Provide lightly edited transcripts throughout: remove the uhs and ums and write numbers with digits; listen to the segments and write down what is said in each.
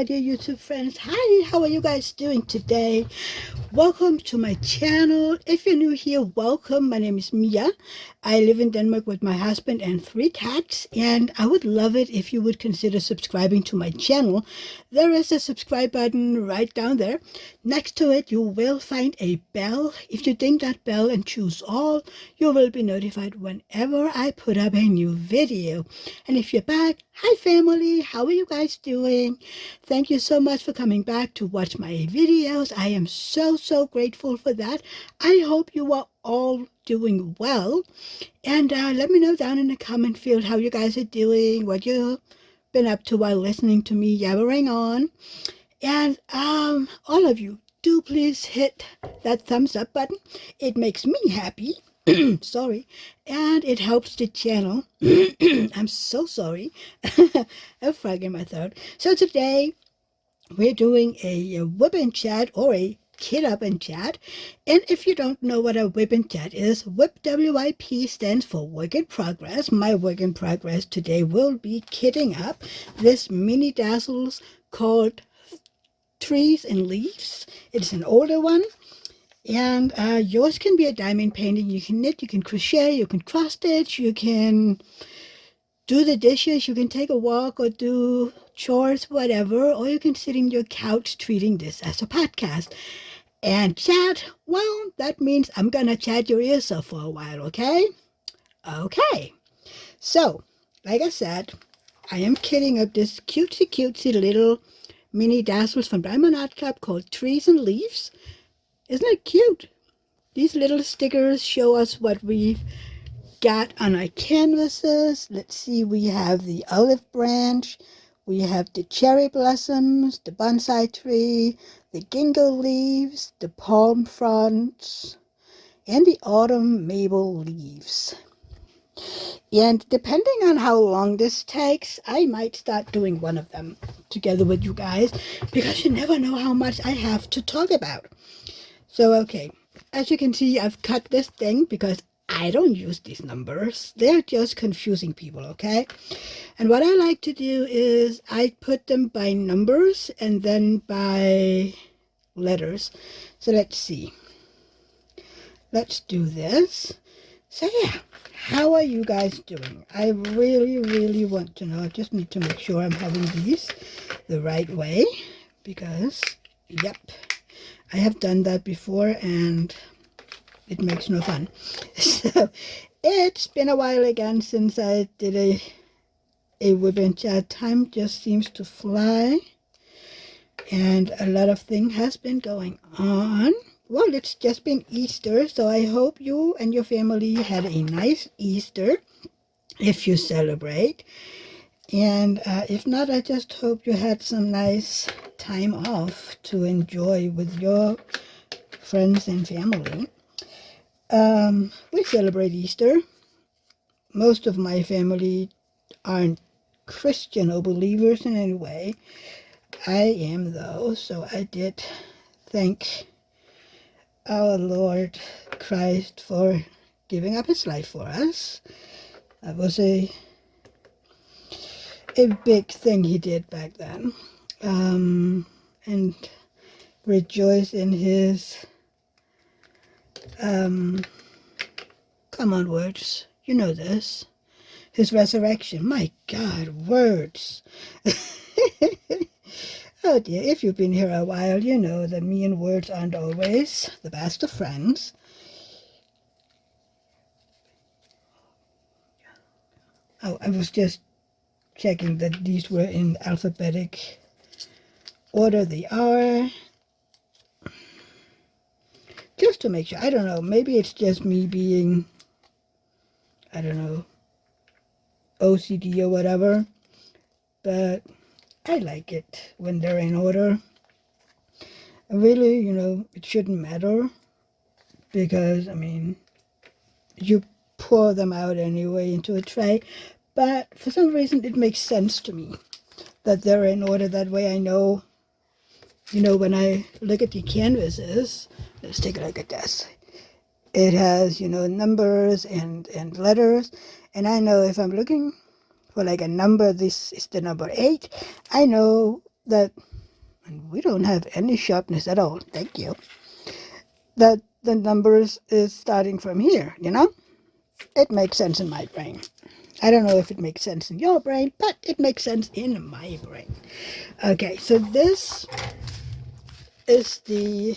my dear YouTube friends. Hi, how are you guys doing today? Welcome to my channel. If you're new here, welcome. My name is Mia. I live in Denmark with my husband and 3 cats, and I would love it if you would consider subscribing to my channel. There is a subscribe button right down there. Next to it, you will find a bell. If you ding that bell and choose all, you will be notified whenever I put up a new video. And if you're back, hi family, how are you guys doing? Thank you so much for coming back to watch my videos. I am so grateful for that. I hope you are all doing well. And let me know down in the comment field how you guys are doing, what you've been up to while listening to me yabbering on. And all of you, do please hit that thumbs up button. It makes me happy. Sorry. And it helps the channel. I'm so sorry. A frog in my throat. So today we're doing a whip and chat, or a kit up and chat. And if you don't know what a whip and chat is, whip WIP stands for work in progress. My work in progress today will be kitting up this mini dazzles called Trees and Leaves. It's an older one. And yours can be a diamond painting. You can knit, you can crochet, you can cross stitch, you can do the dishes, you can take a walk or do chores, whatever, or you can sit in your couch treating this as a podcast. And chat, well, that means I'm gonna chat your ears off for a while, okay? Okay. So, like I said, I am kitting up this cutesy little mini dazzles from Diamond Art Club called Trees and Leaves. Isn't it cute? These little stickers show us what we've got on our canvases. Let's see, we have the olive branch, we have the cherry blossoms, the bonsai tree, the ginkgo leaves, the palm fronds, and the autumn maple leaves. And depending on how long this takes, I might start doing one of them together with you guys, because you never know how much I have to talk about. So, okay, as you can see, I've cut this thing because I don't use these numbers. They're just confusing people, okay? And what I like to do is I put them by numbers and then by letters. So let's see. Let's do this. So yeah, how are you guys doing? I really want to know. I just need to make sure I'm having these the right way, because, yep, I have done that before and it makes no fun. So it's been a while again since I did a whip and chat. Time just seems to fly, and a lot of things has been going on. Well, it's just been Easter, so I hope you and your family had a nice Easter if you celebrate. And if not, I just hope you had some nice time off to enjoy with your friends and family. We celebrate Easter. Most of my family aren't Christian or believers in any way. I am, though, so I did thank our Lord Christ for giving up his life for us. That was a big thing he did back then. And rejoice in his come on, words, you know this, his resurrection. My God, words. Oh dear, if you've been here a while, you know that me and words aren't always the best of friends. Oh, I was just checking that these were in alphabetic order. They are. Just to make sure. I don't know. Maybe it's just me being, I don't know, OCD or whatever. But I like it when they're in order. Really, you know, it shouldn't matter, because, I mean, you pour them out anyway into a tray. But for some reason, it makes sense to me that they're in order. That way I know, you know, when I look at the canvases, let's take a look at this. It has, you know, numbers and letters. And I know if I'm looking for like a number, this is the number 8. I know that and we don't have any sharpness at all. Thank you. That the numbers is starting from here, you know? It makes sense in my brain. I don't know if it makes sense in your brain, but it makes sense in my brain. Okay, so this is the...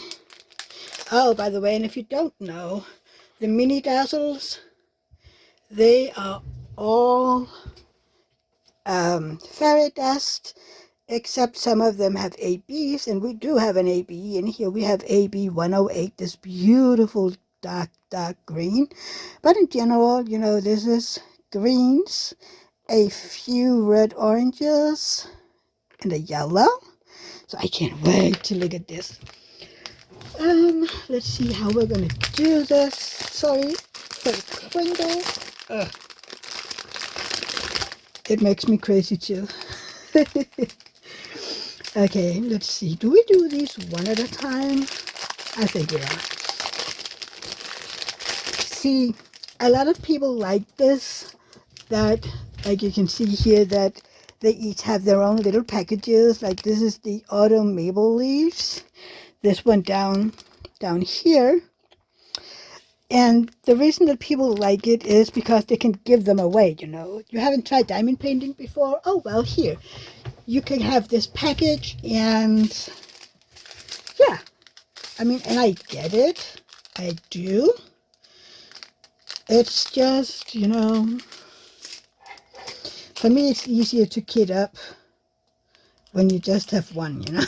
Oh, by the way, and if you don't know, the mini dazzles, they are all fairy dust, except some of them have ABs, and we do have an AB in here. We have AB 108, this beautiful dark green. But in general, you know, this is greens, a few red oranges, and a yellow. So I can't wait to look at this. Let's see how we're gonna do this. Sorry for the crinkle. It makes me crazy too. Okay, let's see. Do we do these one at a time? I think we are. See, a lot of people like this, that, like you can see here, that they each have their own little packages. Like this is the autumn maple leaves. This one down here. And the reason that people like it is because they can give them away, you know. You haven't tried diamond painting before? Oh, well, here. You can have this package, and yeah. I mean, and I get it. I do. It's just, you know, for me it's easier to kit up when you just have one, you know.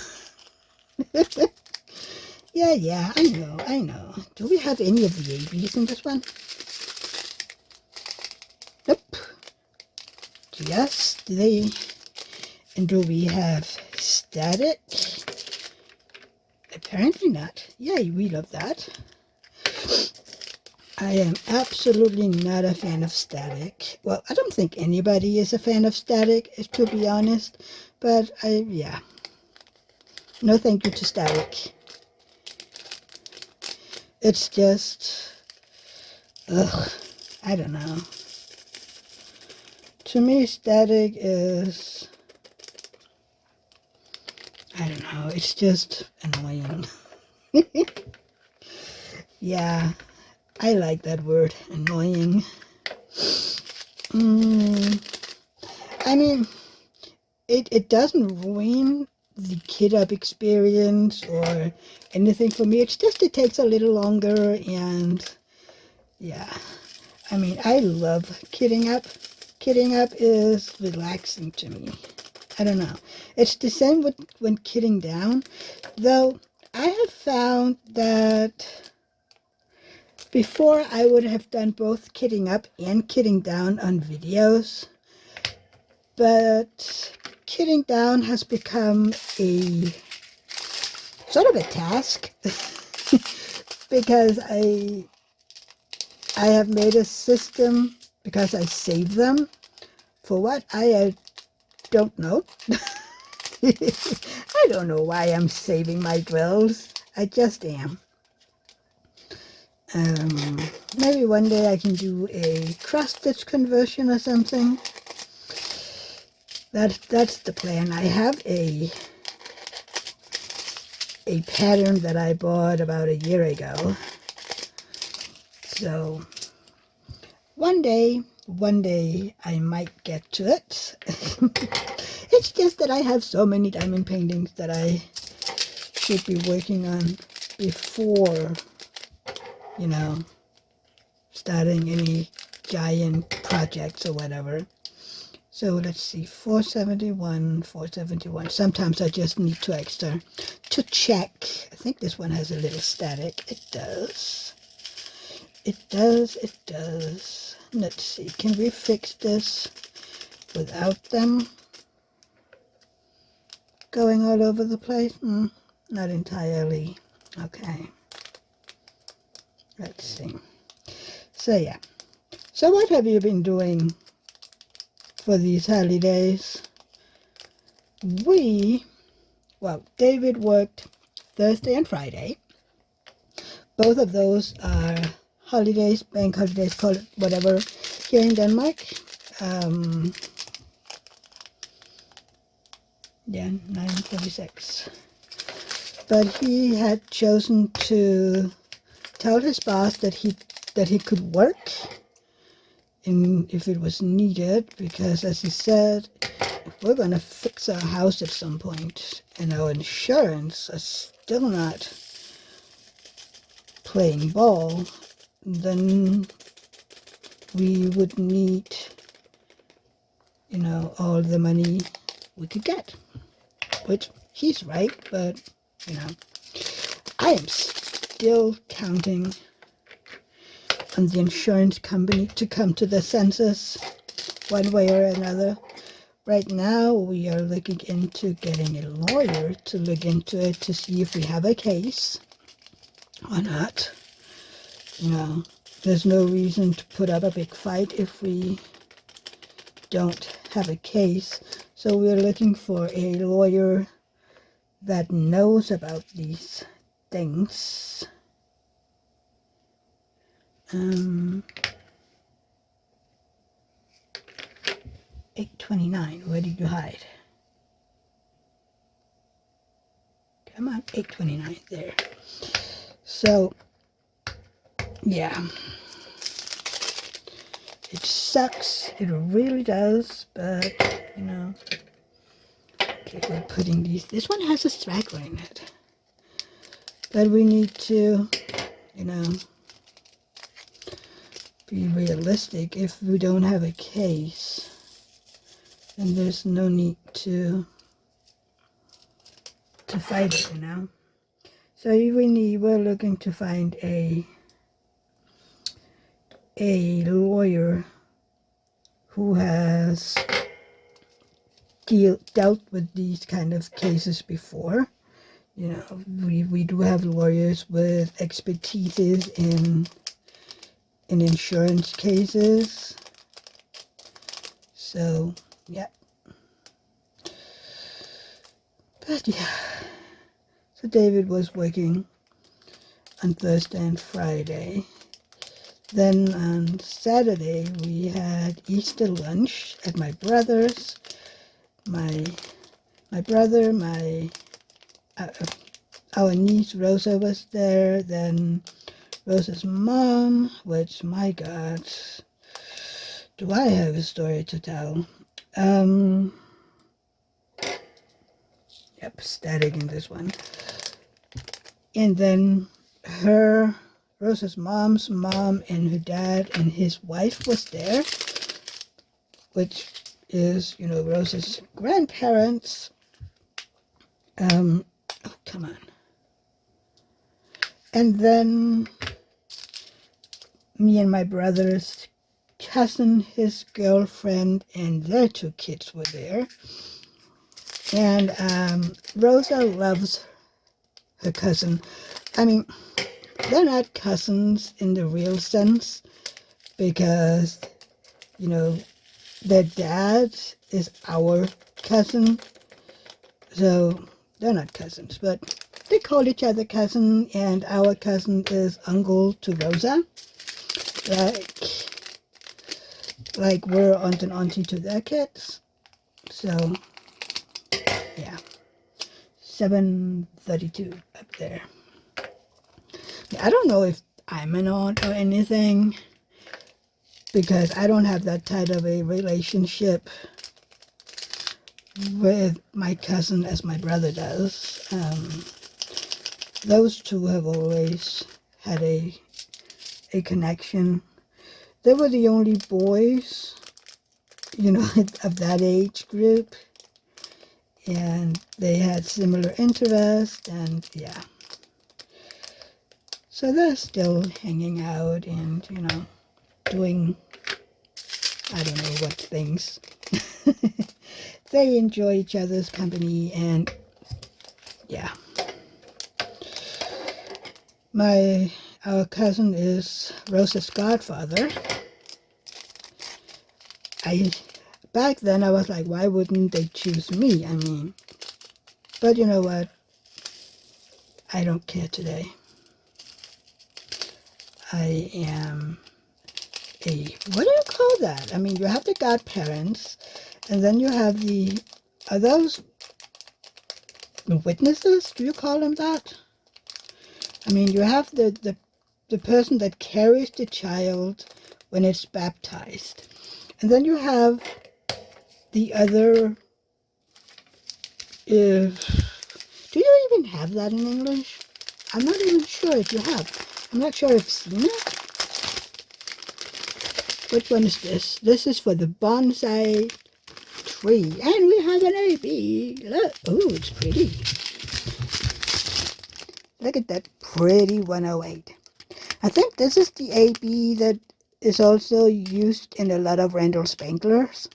Yeah, I know. Do we have any of the ABs in this one? Nope. Just the... And do we have static? Apparently not. Yay, we love that. I am absolutely not a fan of static. Well, I don't think anybody is a fan of static, to be honest. But yeah. No thank you to static. It's just, ugh, I don't know. To me, static is, I don't know, it's just annoying. Yeah, I like that word, annoying. I mean, it doesn't ruin the kit up experience or anything for me. It's just it takes a little longer, and yeah. I mean, I love kitting up. Kitting up is relaxing to me. I don't know. It's the same with when kitting down, though I have found that before I would have done both kitting up and kitting down on videos, but kitting down has become a sort of a task because I have made a system, because I save them. For what? I don't know. I don't know why I'm saving my drills. I just am. Maybe one day I can do a cross-stitch conversion or something. That's the plan. I have a pattern that I bought about a year ago. So one day I might get to it. It's just that I have so many diamond paintings that I should be working on before, you know, starting any giant projects or whatever. So let's see, 471, 471. Sometimes I just need 2 extra to check. I think this one has a little static. It does. It does. Let's see, can we fix this without them going all over the place? Not entirely. Okay. Let's see. So yeah. So what have you been doing for these holidays? Well, David worked Thursday and Friday. Both of those are holidays, bank holidays, call it whatever, here in Denmark. Yeah, 9:46. but he had chosen to tell his boss that he could work if it was needed, because as he said, if we're going to fix our house at some point and our insurance is still not playing ball, then we would need, all the money we could get, which he's right, but, I am still counting on the insurance company to come to the senses one way or another. Right now, we are looking into getting a lawyer to look into it to see if we have a case or not. There's no reason to put up a big fight if we don't have a case. So we're looking for a lawyer that knows about these things. $8.29, where did you hide? Come on, $8.29, there. So, yeah. It sucks, it really does, but, okay, we're putting this one has a straggler in it. But we need to, be realistic. If we don't have a case, then there's no need to fight it, So we're looking to find a lawyer who has dealt with these kind of cases before. We do have lawyers with expertise in insurance cases. So, yeah. But, yeah. So David was working on Thursday and Friday. Then on Saturday, we had Easter lunch at my brother's. My brother, our niece Rosa was there. Then Rosa's mom, which, my God, do I have a story to tell? Yep, static in this one. And then Rosa's mom's mom and her dad and his wife was there, which is, Rosa's grandparents. Oh, come on. And then me and my brother's cousin, his girlfriend, and their 2 kids were there. And Rosa loves her cousin. I mean, they're not cousins in the real sense, because, their dad is our cousin. So they're not cousins, but they call each other cousin, and our cousin is uncle to Rosa. Like we're aunt and auntie to their kids. So, yeah. 7:32 up there. I don't know if I'm an aunt or anything, because I don't have that type of a relationship with my cousin as my brother does. Those two have always had a connection. They were the only boys, of that age group, and they had similar interests, and yeah. So they're still hanging out and, doing, I don't know what things. They enjoy each other's company, and yeah. Our cousin is Rosa's godfather. Back then I was like, why wouldn't they choose me? I mean, but you know what? I don't care today. I am what do you call that? I mean, you have the godparents, and then you have are those witnesses. Do you call them that? I mean, you have the person that carries the child when it's baptized. And then you have the other, do you even have that in English? I'm not even sure if you have. I'm not sure if I've seen it. Which one is this? This is for the bonsai tree. And we have an AB. Look. Oh, it's pretty. Look at that pretty 108. I think this is the AB that is also used in a lot of Randall Spangler's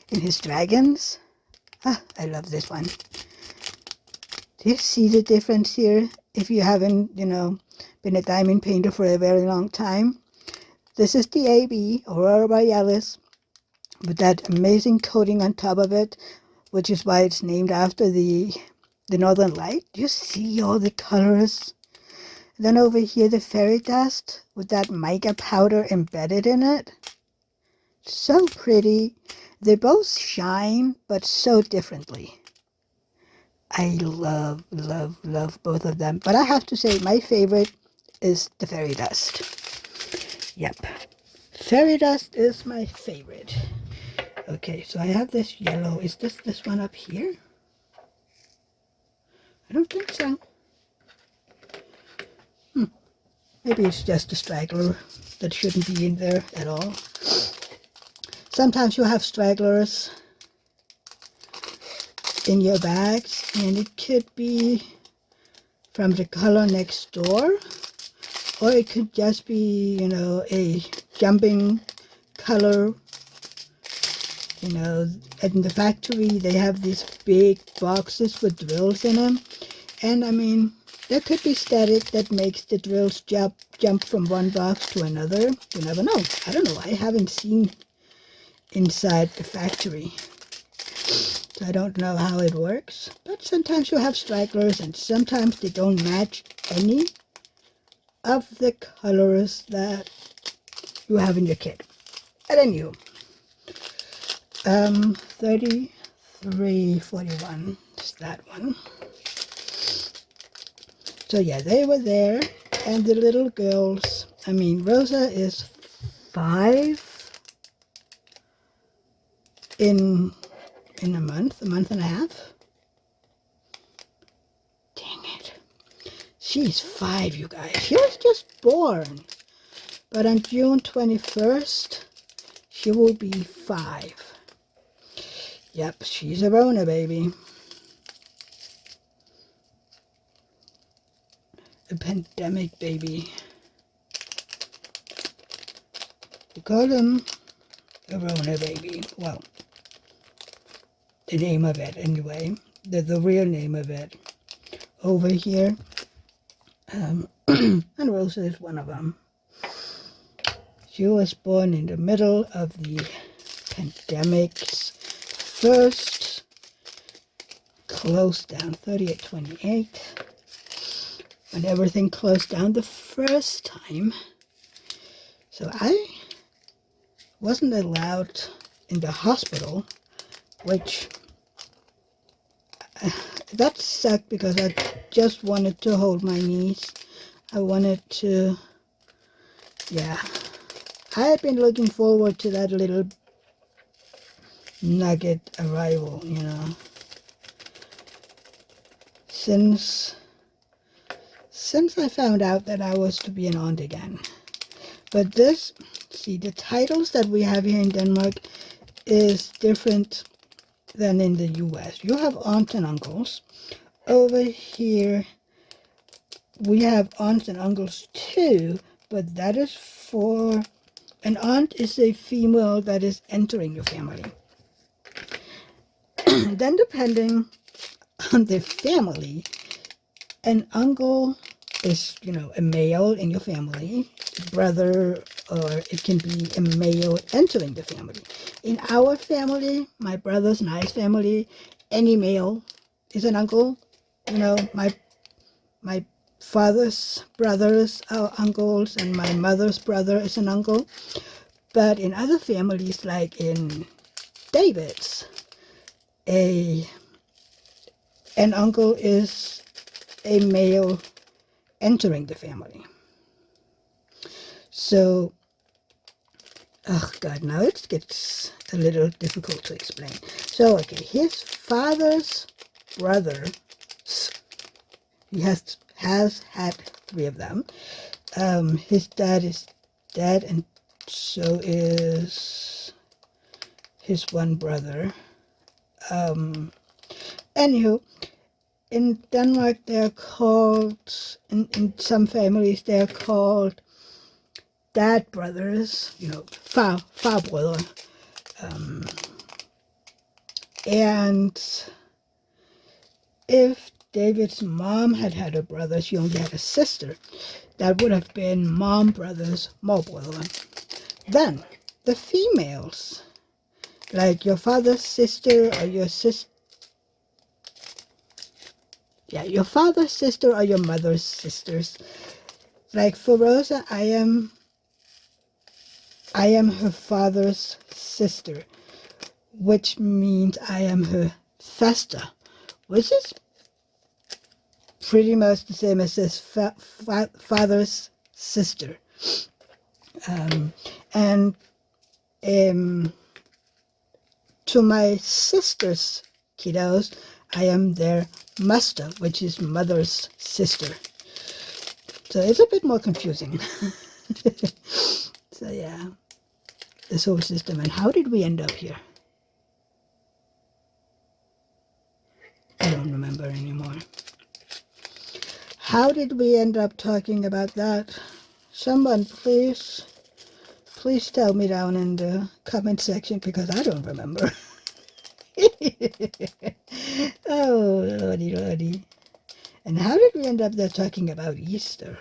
in his dragons. Ah, I love this one. Do you see the difference here? If you haven't, been a diamond painter for a very long time. This is the AB, Aurora Borealis, with that amazing coating on top of it, which is why it's named after the Northern Light. Do you see all the colors? Then over here, the fairy dust with that mica powder embedded in it. So pretty. They both shine, but so differently. I love, love, love both of them. But I have to say, my favorite is the fairy dust. Yep. Fairy dust is my favorite. Okay, so I have this yellow. Is this one up here? I don't think so. Maybe it's just a straggler that shouldn't be in there at all. Sometimes you have stragglers in your bags, and it could be from the color next door, or it could just be, a jumping color. In the factory, they have these big boxes with drills in them, and I mean, there could be static that makes the drills jump from one box to another. You never know. I don't know. I haven't seen inside the factory, so I don't know how it works. But sometimes you have stragglers, and sometimes they don't match any of the colors that you have in your kit. And then 3341 is that one. So yeah, they were there, and the little girls, I mean, Rosa is 5 in a month and a half. Dang it. She's 5, you guys. She was just born. But on June 21st, she will be 5. Yep, she's a Rona baby. A pandemic baby. We call them a Rona baby. Well, the name of it anyway. The real name of it. Over here. And Rosa is one of them. She was born in the middle of the pandemic's first closed down, 3828. When everything closed down the first time. So I wasn't allowed in the hospital, which that sucked because I just wanted to hold my niece. I wanted to, yeah. I had been looking forward to that little nugget arrival, since I found out that I was to be an aunt again. But this, see, the titles that we have here in Denmark is different than in the US. You have aunts and uncles. Over here, we have aunts and uncles too, but that is for, an aunt is a female that is entering your family. Then depending on the family, an uncle is, a male in your family, brother, or it can be a male entering the family. In our family, my brother's and I's family, any male is an uncle. My father's brothers are uncles, and my mother's brother is an uncle. But in other families, like in David's, a An uncle is a male entering the family. So, oh God, now it gets a little difficult to explain. So, okay, his father's brother, he has had 3 of them. His dad is dead, and so is his one brother. Anywho, in Denmark they're called, in some families they're called dad brothers, farbrødre. And if David's mom had had a brother, she only had a sister, that would have been mom brothers, morbrødre. Then the females, like your father's sister or your sister, your father's sister or your mother's sisters. Like for Rosa, I am her father's sister, which means I am her faster, which is pretty much the same as his father's sister. And to my sister's kiddos, I am their master, which is mother's sister. So it's a bit more confusing. So yeah, this whole system. And how did we end up here? I don't remember anymore. How did we end up talking about that? Someone please tell me down in the comment section, because I don't remember. Oh, lordy. And how did we end up there talking about Easter?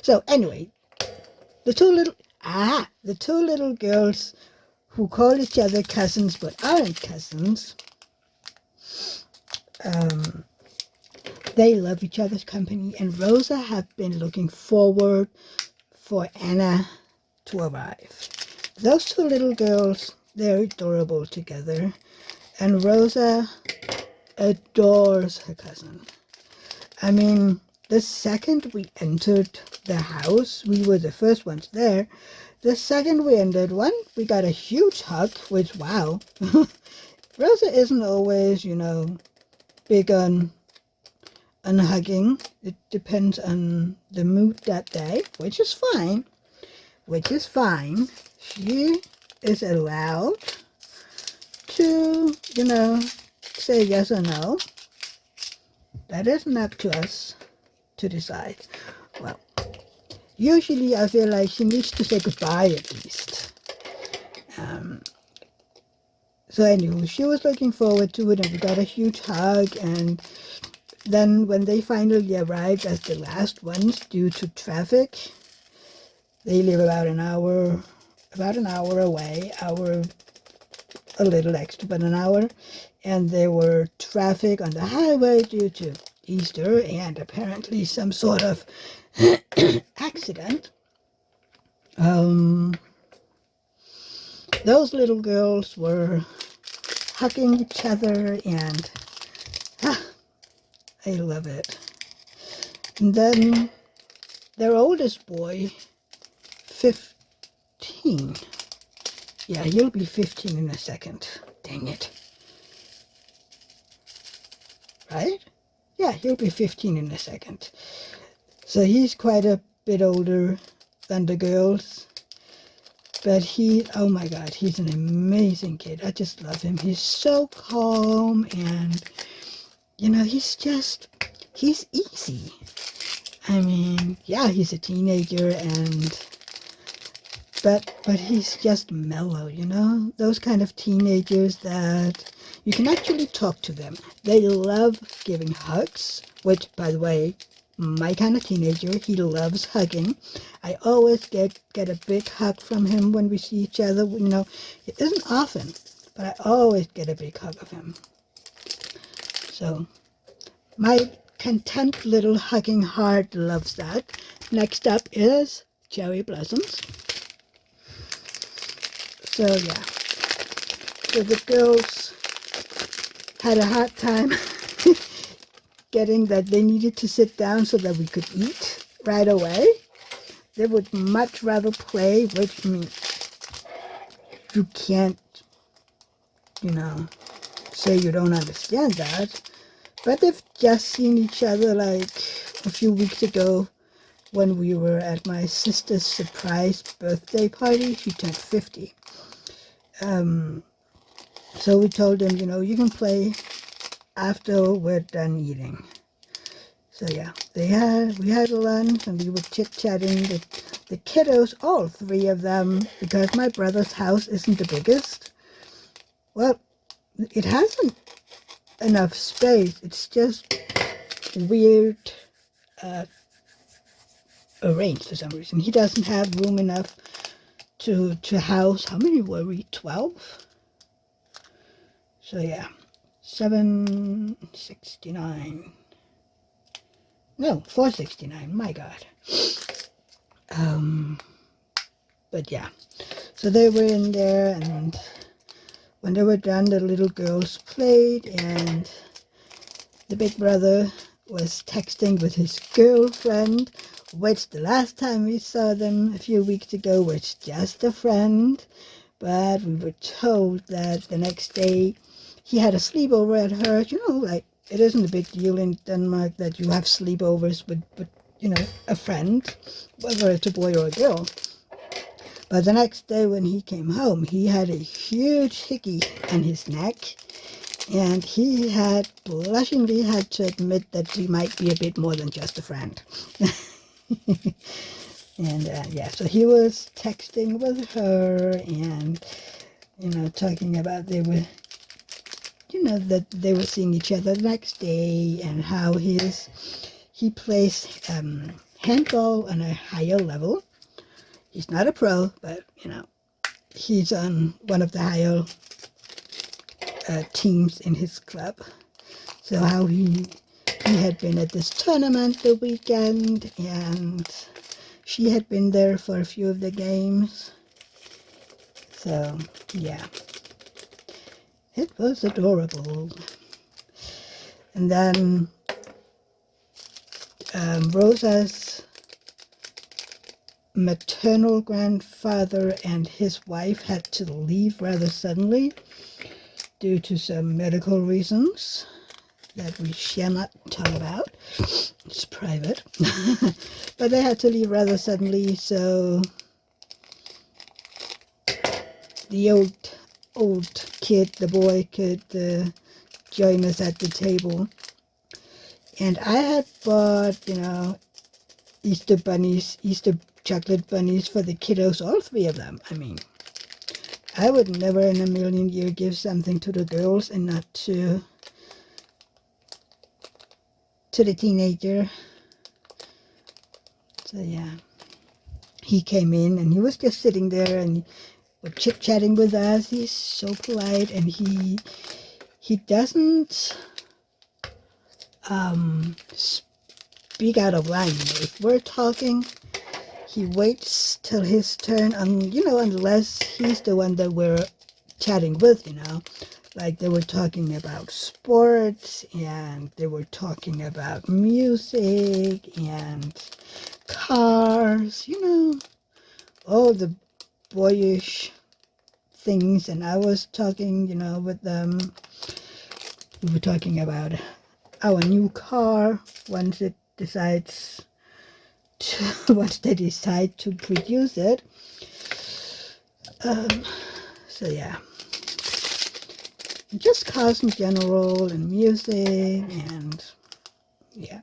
So anyway, the two little girls who call each other cousins but aren't cousins, they love each other's company, and Rosa have been looking forward for Anna to arrive. Those 2 little girls, they're adorable together, and Rosa adores her cousin. I mean, the second we entered the house, we were the first ones there. The second we entered one, we got a huge hug, which, wow. Rosa isn't always, big on hugging. It depends on the mood that day, which is fine. She is allowed to, say yes or no. That isn't up to us to decide. Well, usually I feel like she needs to say goodbye at least. So anyway, she was looking forward to it, and we got a huge hug. And then when they finally arrived as the last ones due to traffic, they live about an hour away, a little extra, but an hour. And there were traffic on the highway due to Easter and apparently some sort of accident. Those little girls were hugging each other, and I love it. And then their oldest boy, 15. Yeah, he'll be 15 in a second. Dang it. Right? Yeah, he'll be 15 in a second. So he's quite a bit older than the girls. But oh my God, he's an amazing kid. I just love him. He's so calm, and, he's easy. I mean, yeah, he's a teenager, but he's just mellow, those kind of teenagers that you can actually talk to them. They love giving hugs, which, by the way, my kind of teenager, he loves hugging. I always get a big hug from him when we see each other. It isn't often, but I always get a big hug of him. So my content little hugging heart loves that. Next up is cherry blossoms. So yeah, so the girls had a hard time getting that they needed to sit down so that we could eat right away. They would much rather play, which means you can't, say you don't understand that. But they've just seen each other like a few weeks ago when we were at my sister's surprise birthday party. She turned 50. So we told them, you can play after we're done eating. So yeah, we had lunch and we were chit-chatting. The kiddos, all three of them, because my brother's house isn't the biggest. Well, it hasn't enough space. It's just weird arranged for some reason. He doesn't have room enough to house, how many were we? 12? So yeah, 769. No, 469. My God. But yeah, so they were in there, and when they were done, the little girls played, and the big brother was texting with his girlfriend, which the last time we saw them a few weeks ago was just a friend. But we were told that the next day he had a sleepover at her. Like, it isn't a big deal in Denmark that you have sleepovers with a friend, whether it's a boy or a girl. But the next day when he came home, he had a huge hickey on his neck, and he had blushingly had to admit that he might be a bit more than just a friend. And yeah, so he was texting with her and, talking about that they were seeing each other the next day, and how he plays handball on a higher level. He's not a pro, but, he's on one of the higher teams in his club. So how he had been at this tournament the weekend, and she had been there for a few of the games. So yeah, it was adorable. And then Rosa's maternal grandfather and his wife had to leave rather suddenly due to some medical reasons that we shall not talk about. It's private. But they had to leave rather suddenly, so the old kid, the boy, could join us at the table. And I had bought, Easter chocolate bunnies for the kiddos, all three of them. I mean, I would never in a million years give something to the girls and not to the teenager. So yeah, he came in and he was just sitting there and was chit-chatting with us. He's so polite, and he doesn't speak out of line. If we're talking, he waits till his turn, unless he's the one that we're chatting with, Like, they were talking about sports, and they were talking about music and cars, all the boyish things. And I was talking, with them. We were talking about our new car once they decide to produce it. So yeah, just cars in general and music, and yeah.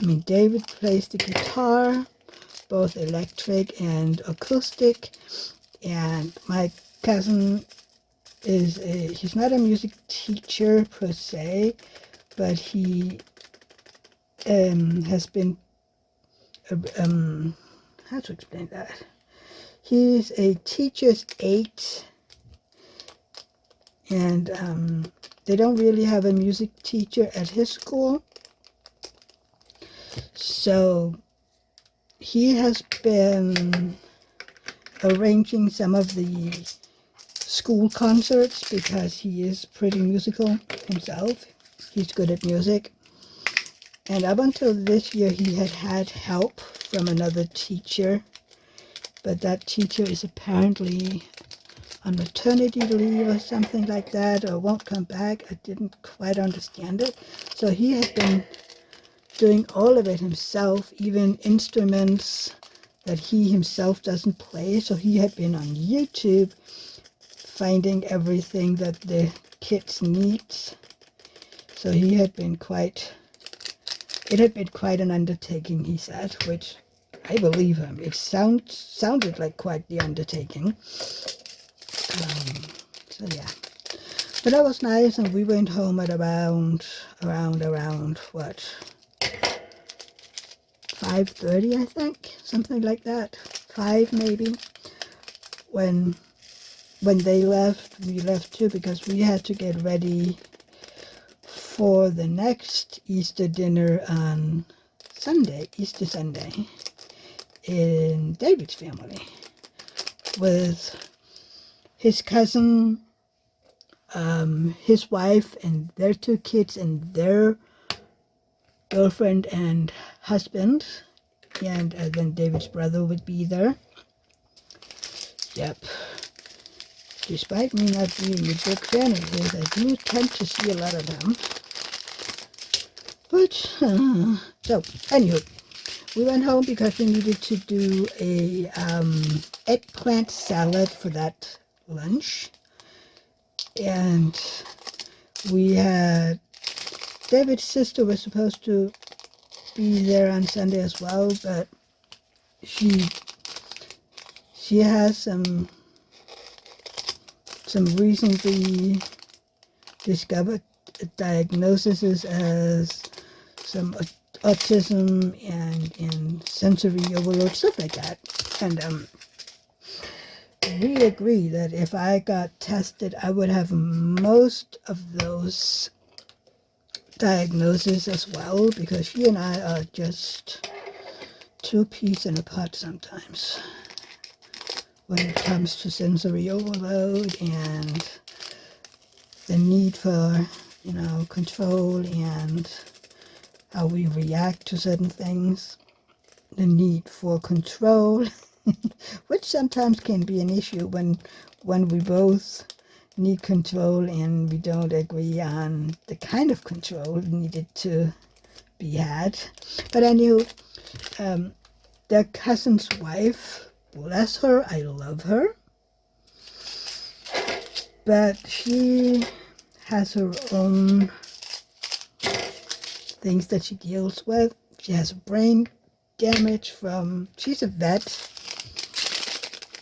I mean, David plays the guitar, both electric and acoustic, and my cousin he's not a music teacher per se, but he has been, how to explain that? He's a teacher's aide, and they don't really have a music teacher at his school. So he has been arranging some of the school concerts because he is pretty musical himself. He's good at music. And up until this year, he had help from another teacher. But that teacher is apparently on maternity leave or something like that, or won't come back. I didn't quite understand it. So he has been doing all of it himself, even instruments that he himself doesn't play. So he had been on YouTube finding everything that the kids need. So he had been it had been quite an undertaking, he said, which I believe him. It sounded like quite the undertaking. So yeah. But that was nice, and we went home at around what, 5:30, I think, something like that, 5 maybe. When they left, we left too, because we had to get ready for the next Easter dinner on Sunday, Easter Sunday, in David's family, with his cousin, his wife, and their 2 kids, and their girlfriend and husband, and then David's brother would be there. Yep. Despite me not being a big fan of his, I do tend to see a lot of them. But, so, anywho, we went home because we needed to do a eggplant salad for that lunch. And we had, David's sister was supposed to be there on Sunday as well, but she has some recently discovered diagnoses as some autism and sensory overload, stuff like that. And we agree that if I got tested, I would have most of those diagnoses as well, because she and I are just 2 peas in a pod sometimes when it comes to sensory overload and the need for, control, and how we react to certain things. The need for control, which sometimes can be an issue when we both need control and we don't agree on the kind of control needed to be had. But I knew their cousin's wife, bless her, I love her, but she has her own things that she deals with. She has brain damage from, she's a vet,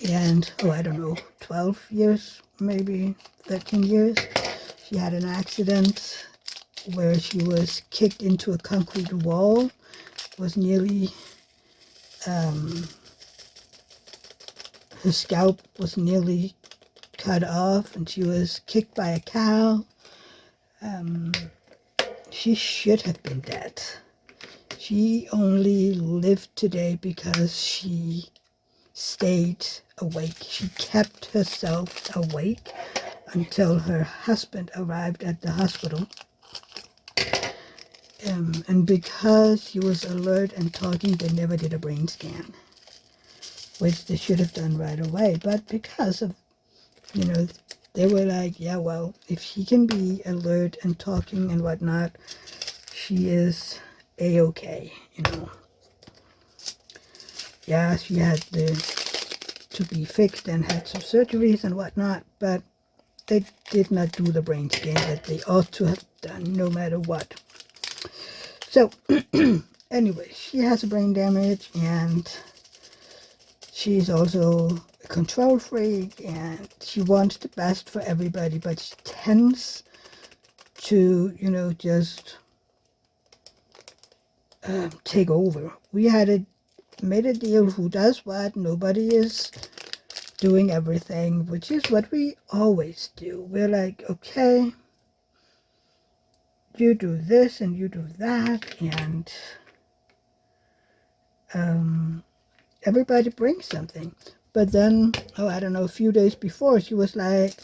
and, I don't know, 12 years, maybe 13 years. She had an accident where she was kicked into a concrete wall, was nearly, her scalp was nearly cut off, and she was kicked by a cow. She should have been dead. She only lived today because she stayed awake. She kept herself awake until her husband arrived at the hospital. And because she was alert and talking, they never did a brain scan, which they should have done right away. But because of, they were like, yeah, well, if she can be alert and talking and whatnot, she is A-okay, Yeah, she had to be fixed and had some surgeries and whatnot, but they did not do the brain scan that they ought to have done, no matter what. So, anyway, she has a brain damage, and she's also a control freak, and she wants the best for everybody, but she tends to, just take over. We had made a deal who does what. Nobody is doing everything, which is what we always do. We're like, okay, you do this and you do that, and everybody brings something. But then, oh, I don't know, a few days before, she was like,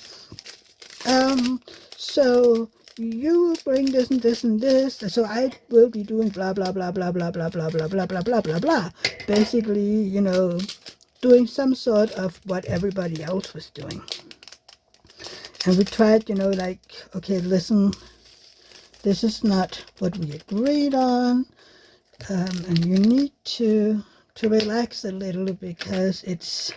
so you bring this and this and this, so I will be doing blah, blah, blah, blah, blah, blah, blah, blah, blah, blah, blah, blah, blah. Basically, you know, doing some sort of what everybody else was doing. And we tried, you know, like, okay, listen, this is not what we agreed on, and you need to relax a little, because it's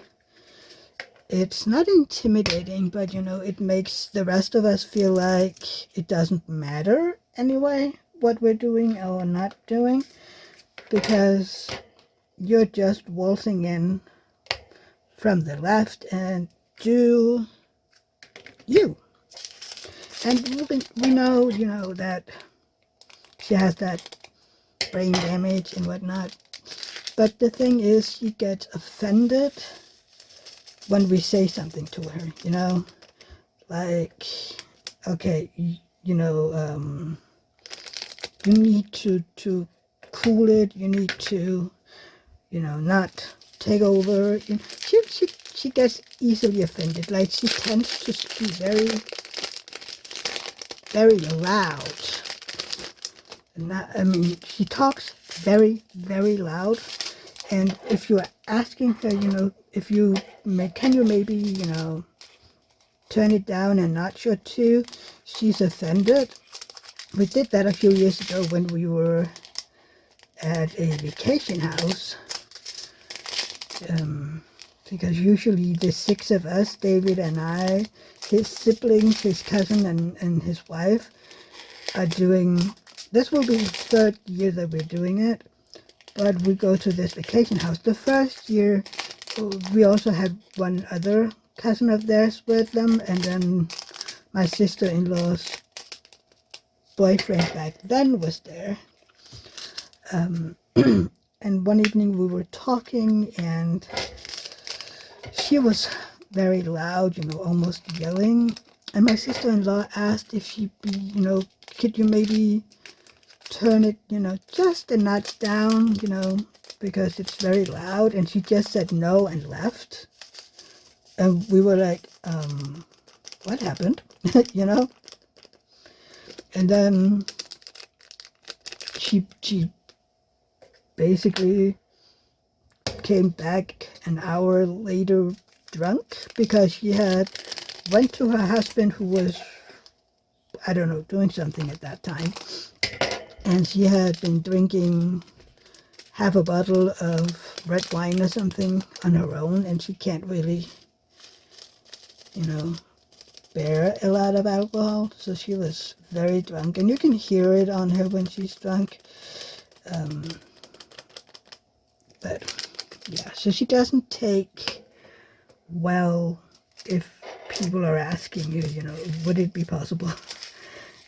not intimidating, but, you know, it makes the rest of us feel like it doesn't matter anyway what we're doing or not doing, because you're just waltzing in from the left and do you. And we know, you know, that she has that brain damage and whatnot. But the thing is, she gets offended when we say something to her, you know? Like, okay, you know, you need to cool it. You need to, you know, not take over. She gets easily offended. Like, she tends to speak very, very loud. I mean, she talks very, very loud. And if you're asking her, you know, can you maybe, you know, turn it down a notch or two, she's offended. We did that a few years ago when we were at a vacation house. Because usually the six of us, David and I, his siblings, his cousin, and his wife, are doing, this will be the third year that we're doing it, but we go to this vacation house. The first year, we also had one other cousin of theirs with them, and then my sister-in-law's boyfriend back then was there. And one evening we were talking, and she was very loud, you know, almost yelling. And my sister-in-law asked if she'd be, you know, could you maybe turn it, you know, just a notch down, you know, because it's very loud. And she just said no and left. And we were like, what happened? You know? And then she basically came back an hour later drunk, because she had went to her husband, who was, I don't know, doing something at that time, and she had been drinking half a bottle of red wine or something on her own, and she can't really, you know, bear a lot of alcohol, so she was very drunk, and you can hear it on her when she's drunk. But yeah, so she doesn't take well if people are asking you, you know, would it be possible?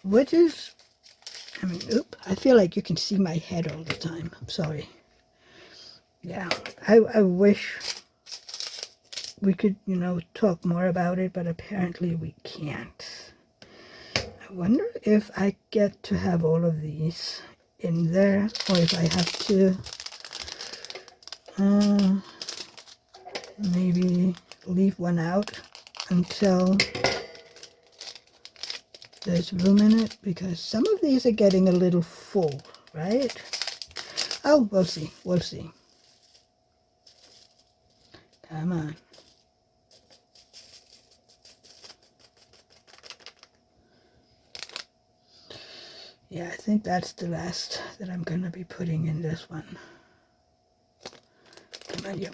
Which is, I mean, I feel like you can see my head all the time. I'm sorry. Yeah, I wish we could, you know, talk more about it, but apparently we can't. I wonder if I get to have all of these in there, or if I have to maybe leave one out until there's room in it, because some of these are getting a little full, right? Oh, we'll see. We'll see. Come on. Yeah, I think that's the last that I'm going to be putting in this one. Come on, you.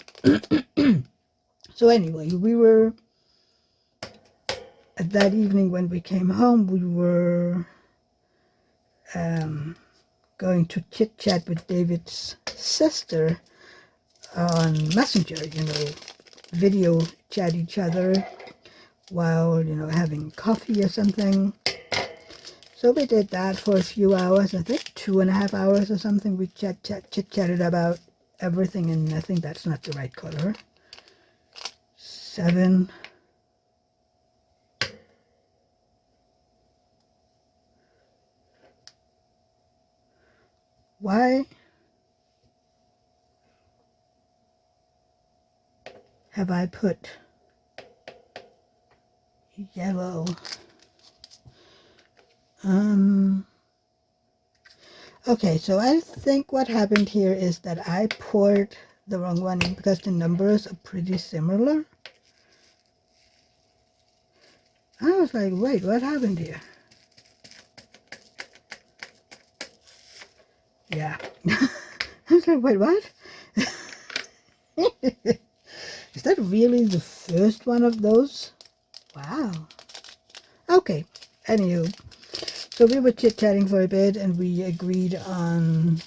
So anyway, we were, at that evening when we came home, we were going to chit-chat with David's sister on Messenger, you know, video chat each other while, you know, having coffee or something. So we did that for a few hours, I think 2.5 hours or something. We chit-chatted about everything and nothing. That's not the right color. 7. Why? have I put yellow? Okay, so I think what happened here is that I poured the wrong one in because the numbers are pretty similar. I was like, wait, what happened here? Yeah. I was like, wait, what? Is that really the first one of those? Wow. Okay. Anywho, so we were chit-chatting for a bit, and we agreed on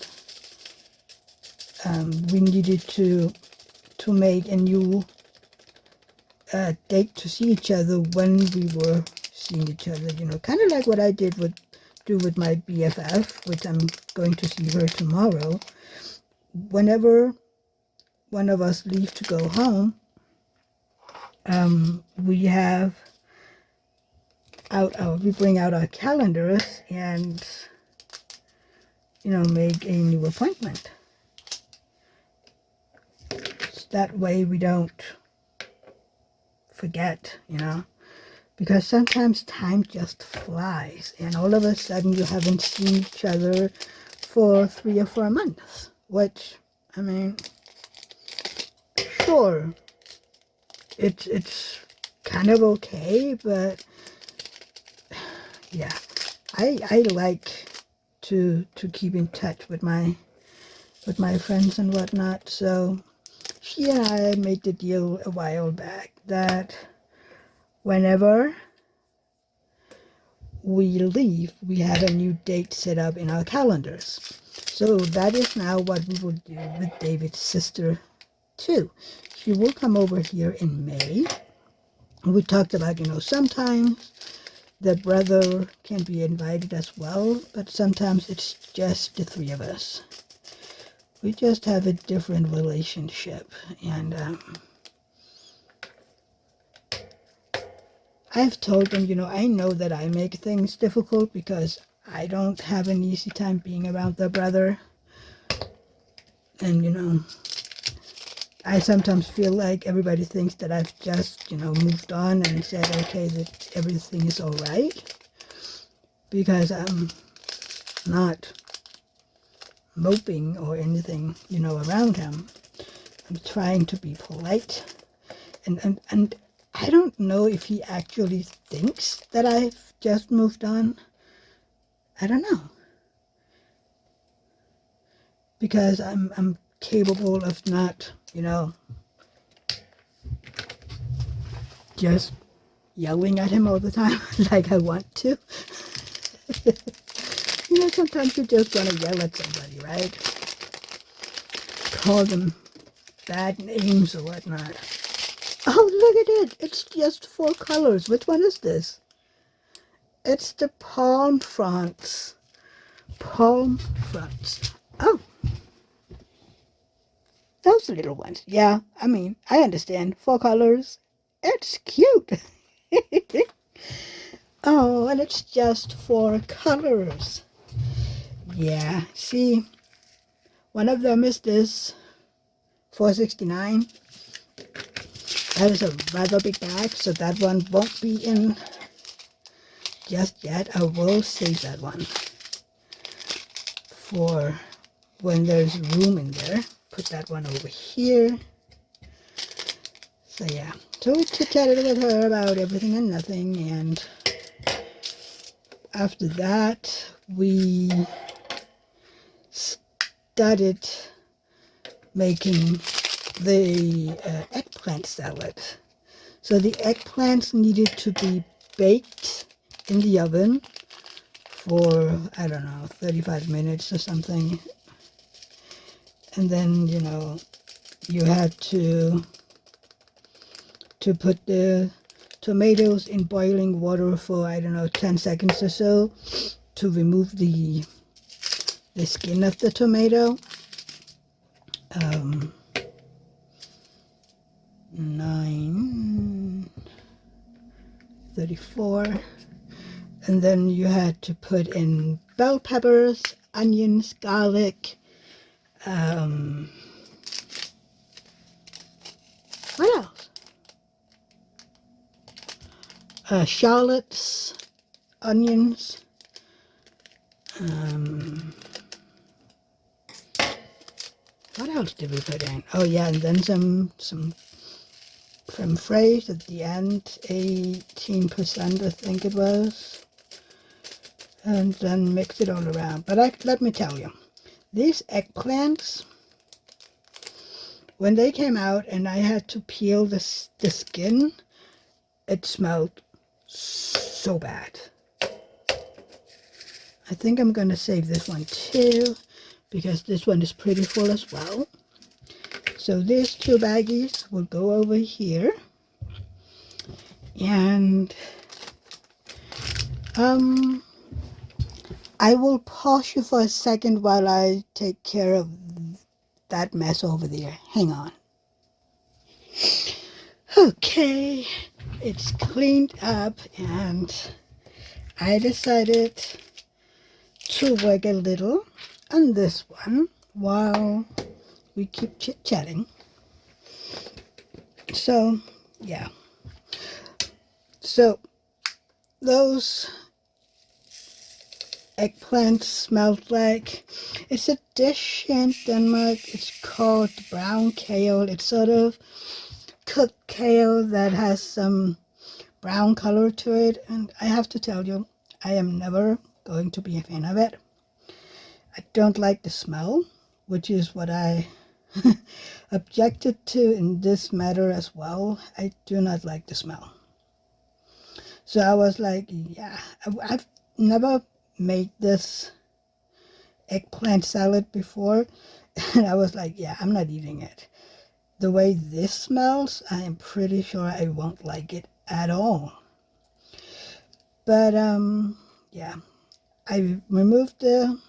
we needed to make a new date to see each other when we were seeing each other. You know, kind of like what I do with my BFF, which I'm going to see her tomorrow. Whenever one of us leave to go home, we have we bring out our calendars and, you know, make a new appointment. So that way we don't forget, you know, because sometimes time just flies and all of a sudden you haven't seen each other for 3 or 4 months, which, I mean, sure, it's kind of okay, but yeah, I like to keep in touch with my friends and whatnot. So she and I made the deal a while back that whenever we leave, we have a new date set up in our calendars. So that is now what we will do with David's sister too. She will come over here in May. We talked about, you know, sometimes the brother can be invited as well, but sometimes it's just the 3 of us. We just have a different relationship, and I've told them, you know, I know that I make things difficult because I don't have an easy time being around their brother, and, you know, I sometimes feel like everybody thinks that I've just, you know, moved on and said, okay, that everything is all right, because I'm not moping or anything, you know, around him. I'm trying to be polite, and I don't know if he actually thinks that I've just moved on. I don't know, because I'm capable of not, you know, just yelling at him all the time like I want to. You know, sometimes you just want to yell at somebody, right? Call them bad names or whatnot. Oh, look at it. It's just 4 colors. Which one is this? It's the palm fronts. Palm fronts. Oh, those little ones. Yeah, I mean, I understand. 4 colors. It's cute. Oh, and it's just 4 colors. Yeah, see, one of them is this $4.69. That is a rather big bag, so that one won't be in just yet. I will save that one for when there's room in there. Put that one over here. So yeah, so we chit-chatted with her about everything and nothing, and after that we started making the eggplant salad. So the eggplants needed to be baked in the oven for, I don't know, 35 minutes or something. And then, you know, you had to put the tomatoes in boiling water for, I don't know, 10 seconds or so to remove the skin of the tomato. 9:34, and then you had to put in bell peppers, onions, garlic, what else? shallots, onions, what else did we put in? Oh yeah, and then some creme fraiche at the end, 18% I think it was, and then mix it all around. But let me tell you, these eggplants, when they came out and I had to peel the skin, it smelled so bad. I think I'm going to save this one too, because this one is pretty full as well. So these 2 baggies will go over here. And I will pause you for a second while I take care of that mess over there. Hang on. Okay, it's cleaned up and I decided to work a little on this one while we keep chit-chatting. So, yeah. So, those eggplants smelled like, it's a dish in Denmark, it's called brown kale. It's sort of cooked kale that has some brown color to it, and I have to tell you, I am never going to be a fan of it. I don't like the smell, which is what I objected to in this matter as well. I do not like the smell. So I was like, yeah, I've never made this eggplant salad before, and I was like, yeah, I'm not eating it. The way this smells, I am pretty sure I won't like it at all. But yeah, I removed the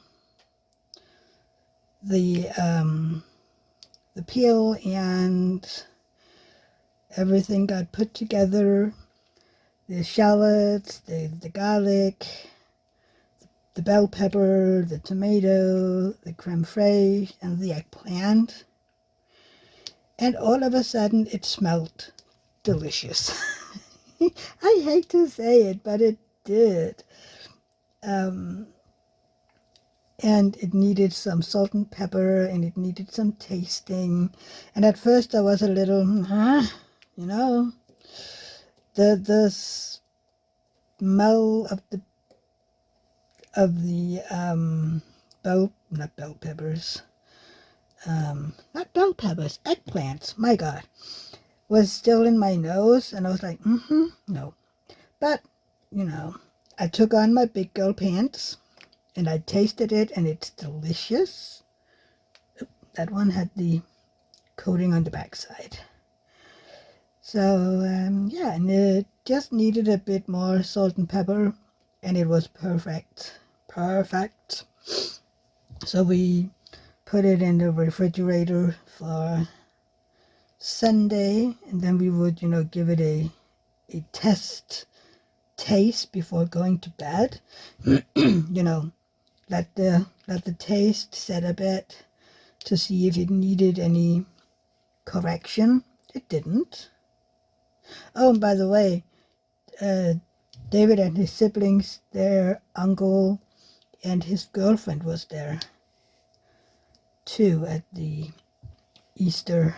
peel, and everything got put together. The shallots, the garlic, the bell pepper, the tomato, the creme fraiche, and the eggplant. And all of a sudden, it smelled delicious. I hate to say it, but it did. And it needed some salt and pepper, and it needed some tasting. And at first, I was a little, you know, the smell of the eggplants, my God, was still in my nose, and I was like, no. But, you know, I took on my big girl pants, and I tasted it, and it's delicious. That one had the coating on the backside. So, yeah, and it just needed a bit more salt and pepper, and it was perfect. Perfect. So we put it in the refrigerator for Sunday, and then we would, you know, give it a test taste before going to bed. You know, let the taste set a bit to see if it needed any correction. It didn't. Oh, and by the way, David and his siblings, their uncle and his girlfriend was there too at the Easter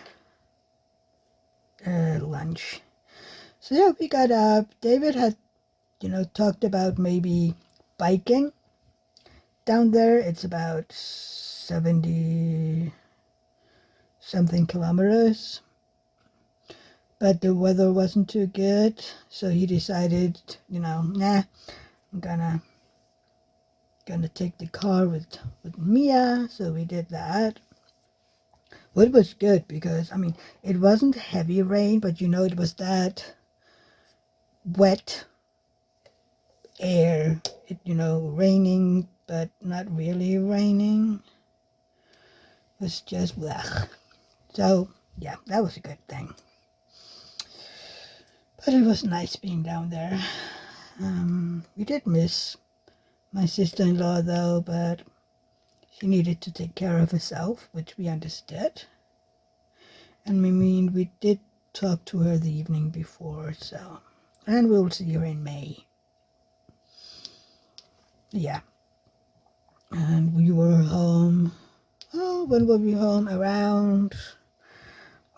lunch. So yeah, we got up. David had, you know, talked about maybe biking down there. It's about 70 something kilometers, but the weather wasn't too good, so he decided, you know, nah, I'm gonna take the car with Mia. So we did that. Well, it was good because, I mean, it wasn't heavy rain, but you know, it was that wet air. It, you know, raining, but not really raining. It was just blech. So, yeah, that was a good thing. But it was nice being down there. We did miss my sister-in-law, though, but she needed to take care of herself, which we understood. And I mean, we did talk to her the evening before, so and we'll see her in May. Yeah. And we were home, when were we home? Around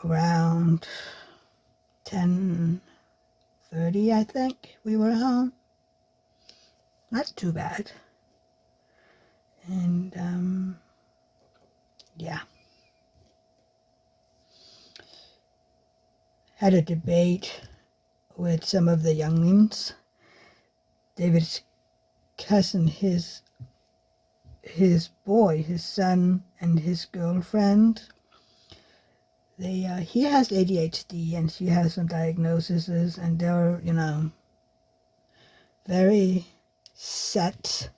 10:30, I think we were home. Not too bad. And, yeah. Had a debate with some of the younglings. David's cousin, his boy, his son, and his girlfriend. He has ADHD and she has some diagnoses, and they're, very set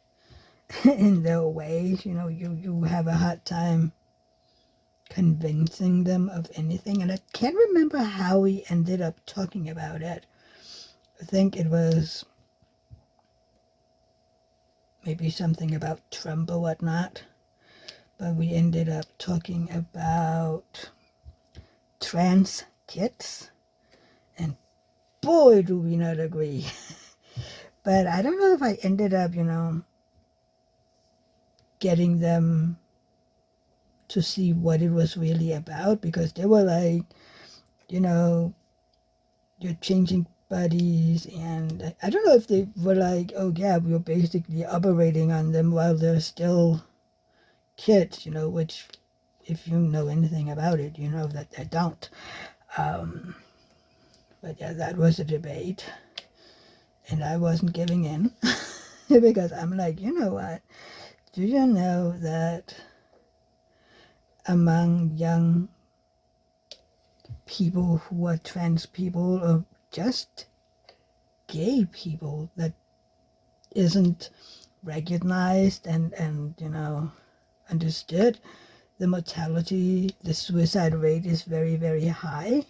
in their ways. You have a hard time convincing them of anything. And I can't remember how we ended up talking about it. I think it was maybe something about Trump or whatnot. But we ended up talking about trans kids. And boy, do we not agree. But I don't know if I ended up, getting them to see what it was really about, because they were like, you're changing bodies, and I don't know if they were like, oh yeah, we're basically operating on them while they're still kids, which, if you know anything about it, you know that they don't. But yeah, that was a debate, and I wasn't giving in because I'm like, you know what? Do you know that among young people who are trans people, or just gay people, that isn't recognized and understood, the mortality, the suicide rate is very, very high.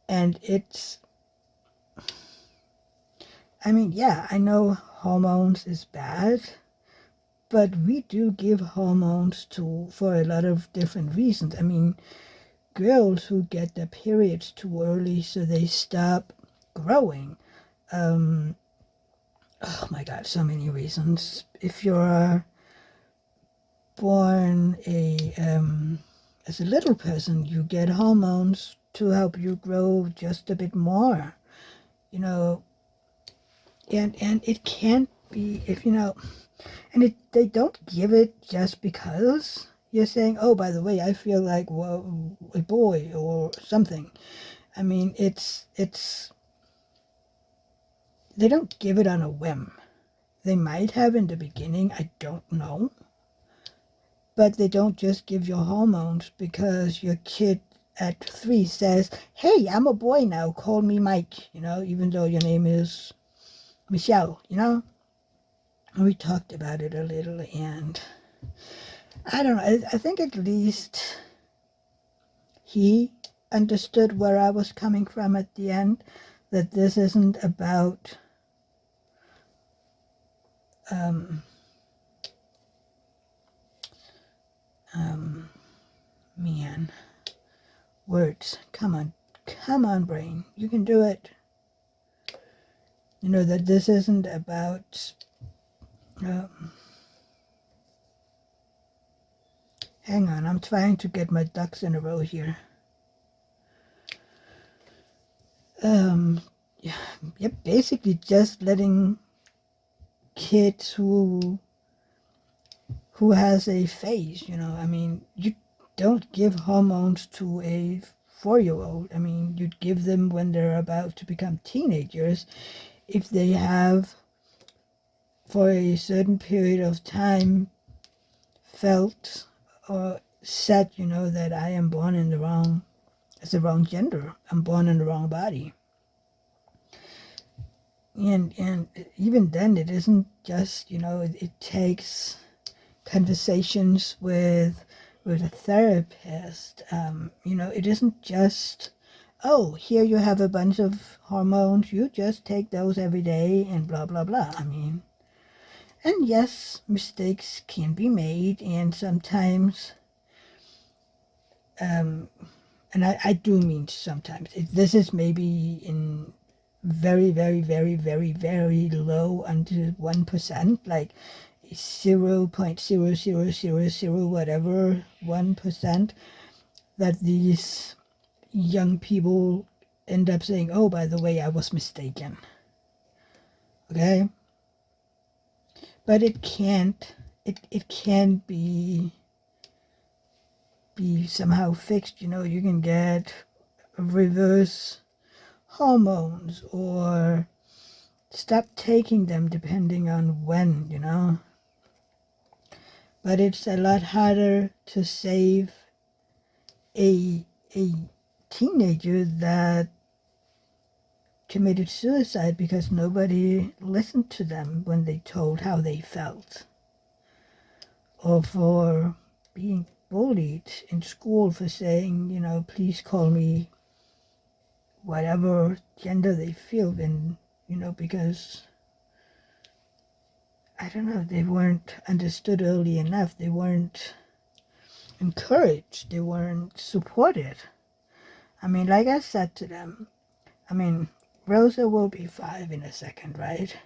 And yeah, I know hormones is bad, but we do give hormones for a lot of different reasons. Girls who get their periods too early so they stop growing. Oh my God, so many reasons. If you're born as a little person, you get hormones to help you grow just a bit more, and it can't be, and they don't give it just because you're saying, oh, by the way, I feel like, well, a boy or something. It's they don't give it on a whim. They might have in the beginning, I don't know. But they don't just give you hormones because your kid at 3 says, hey, I'm a boy now, call me Mike, even though your name is Michelle, And we talked about it a little, and I don't know, I think at least he understood where I was coming from at the end, that this isn't about man, words, come on, brain, you can do it. That this isn't about hang on, I'm trying to get my ducks in a row here. Yeah, basically just letting kids who has a phase, you don't give hormones to a 4-year-old. You'd give them when they're about to become teenagers, if they have for a certain period of time felt or said, that I am born in the wrong gender, I'm born in the wrong body. And even then, it isn't just, it takes conversations with a therapist. It isn't just, oh, here you have a bunch of hormones, you just take those every day and blah, blah, blah. And yes, mistakes can be made, and sometimes, and I do mean sometimes, this is maybe in very, very, very, very, very low, under 1%, like 0.0000 whatever 1%, that these young people end up saying, oh, by the way, I was mistaken. Okay? But it can't be somehow fixed. You know, you can get reverse hormones or stop taking them depending on when, you know. But it's a lot harder to save a teenager that committed suicide because nobody listened to them when they told how they felt, or for being bullied in school for saying, you know, please call me whatever gender they feel in, you know, because I don't know, they weren't understood early enough. They weren't encouraged. They weren't supported. I mean, like I said to them, I mean, Rosa will be 5 in a second, right?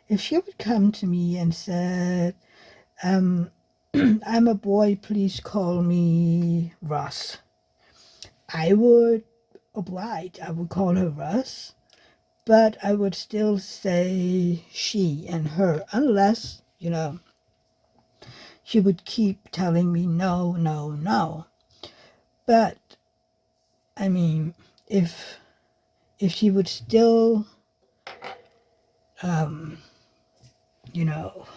If she would come to me and said, I'm a boy, please call me Ross, I would oblige. I would call her Russ, but I would still say she and her, unless, you know, she would keep telling me no, no, no. But, I mean, if she would still, you know,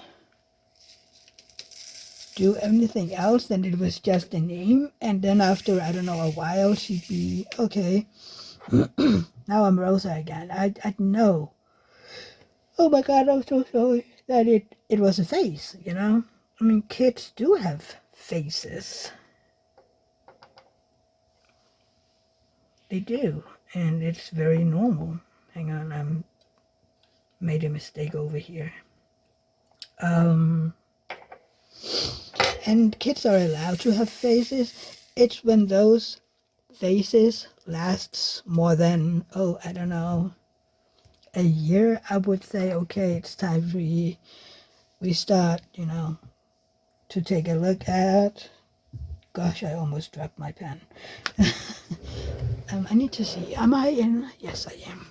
do anything else, then it was just a name. And then after, I don't know, a while, she'd be, okay, now I'm Rosa again. I'd know. Oh my God, I'm so sorry that it was a face, you know? I mean, kids do have faces. They do. And it's very normal. Hang on, I made a mistake over here. And kids are allowed to have faces. It's when those faces lasts more than, oh, I don't know, a year, I would say, okay, it's time we start, you know, to take a look at. Gosh, I almost dropped my pen. I need to see, am I in? Yes, I am.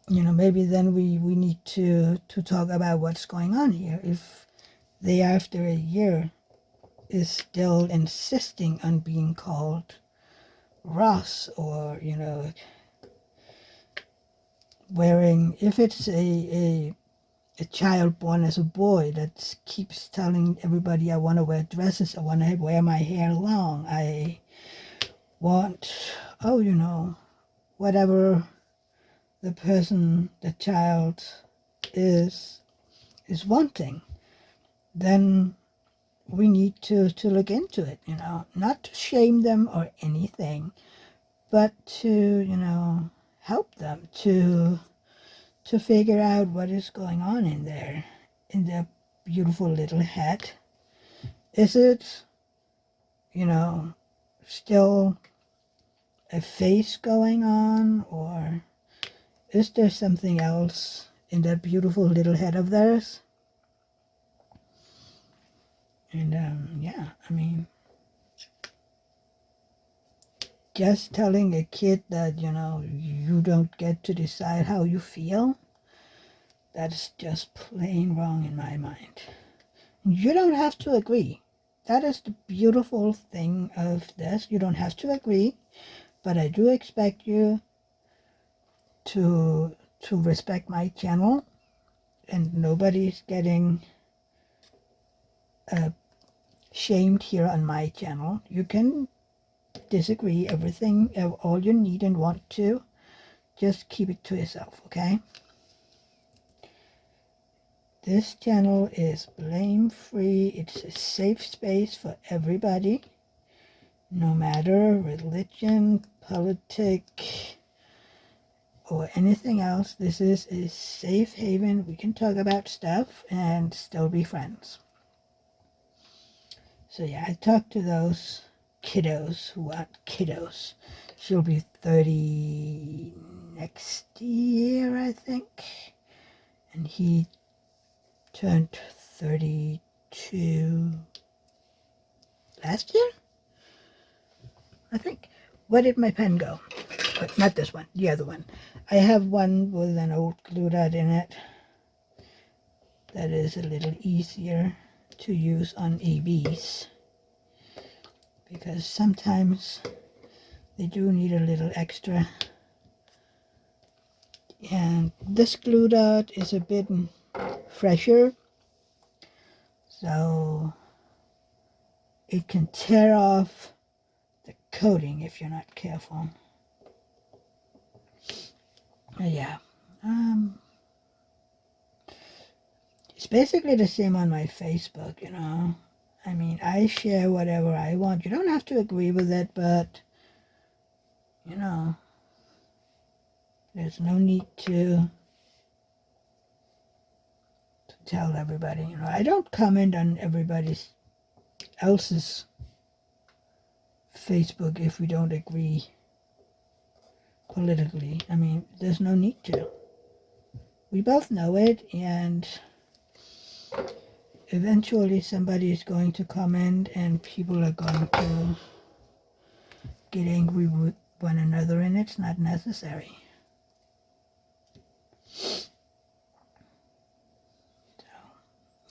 You know, maybe then we need to talk about what's going on here. If they, after a year, is still insisting on being called Ross, or, you know, wearing, if it's a child born as a boy that keeps telling everybody, I want to wear dresses, I want to wear my hair long, I want, oh, you know, whatever the person, the child is wanting, then we need to look into it, you know, not to shame them or anything, but to, you know, help them to figure out what is going on in their beautiful little head. Is it, you know, still a face going on, or is there something else in that beautiful little head of theirs? And yeah, I mean, just telling a kid that, you know, you don't get to decide how you feel, that's just plain wrong in my mind. You don't have to agree. That is the beautiful thing of this. You don't have to agree, but I do expect you to respect my channel, and nobody's getting shamed here on my channel. You can disagree everything, all you need and want to. Just keep it to yourself, okay? This channel is blame-free. It's a safe space for everybody, no matter religion, politics, or anything else. This is a safe haven. We can talk about stuff and still be friends. So yeah, I talked to those kiddos who want kiddos. She'll be 39 next year, I think. And he turned 32 last year, I think. Where did my pen go? But not this one, the other one. I have one with an old glue dot in it that is a little easier to use on ABs, because sometimes they do need a little extra. And this glue dot is a bit fresher, so it can tear off the coating if you're not careful. Yeah, it's basically the same on my Facebook, you know. I mean, I share whatever I want. You don't have to agree with it, but, you know, there's no need to tell everybody. You know, I don't comment on everybody else's Facebook if we don't agree politically. I mean, there's no need to. We both know it, and eventually somebody is going to comment and people are going to get angry with one another, and it's not necessary. So,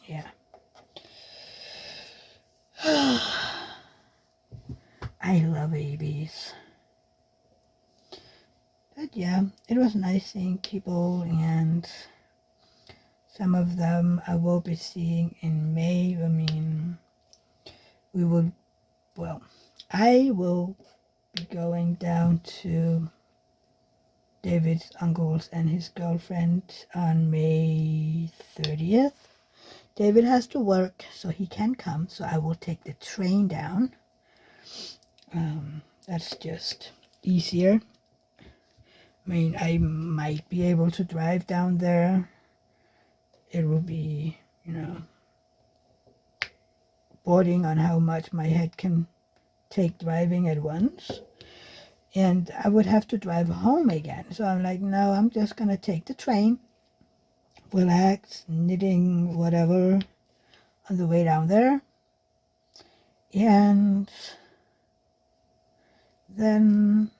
yeah. I love ABs. But yeah, it was nice seeing people, and some of them I will be seeing in May. I mean, I will be going down to David's uncle's and his girlfriend on May 30th. David has to work, so he can come, so I will take the train down. That's just easier. I mean, I might be able to drive down there. It will be, you know, bordering on how much my head can take driving at once. And I would have to drive home again. So I'm like, no, I'm just going to take the train, relax, knitting, whatever, on the way down there. And then,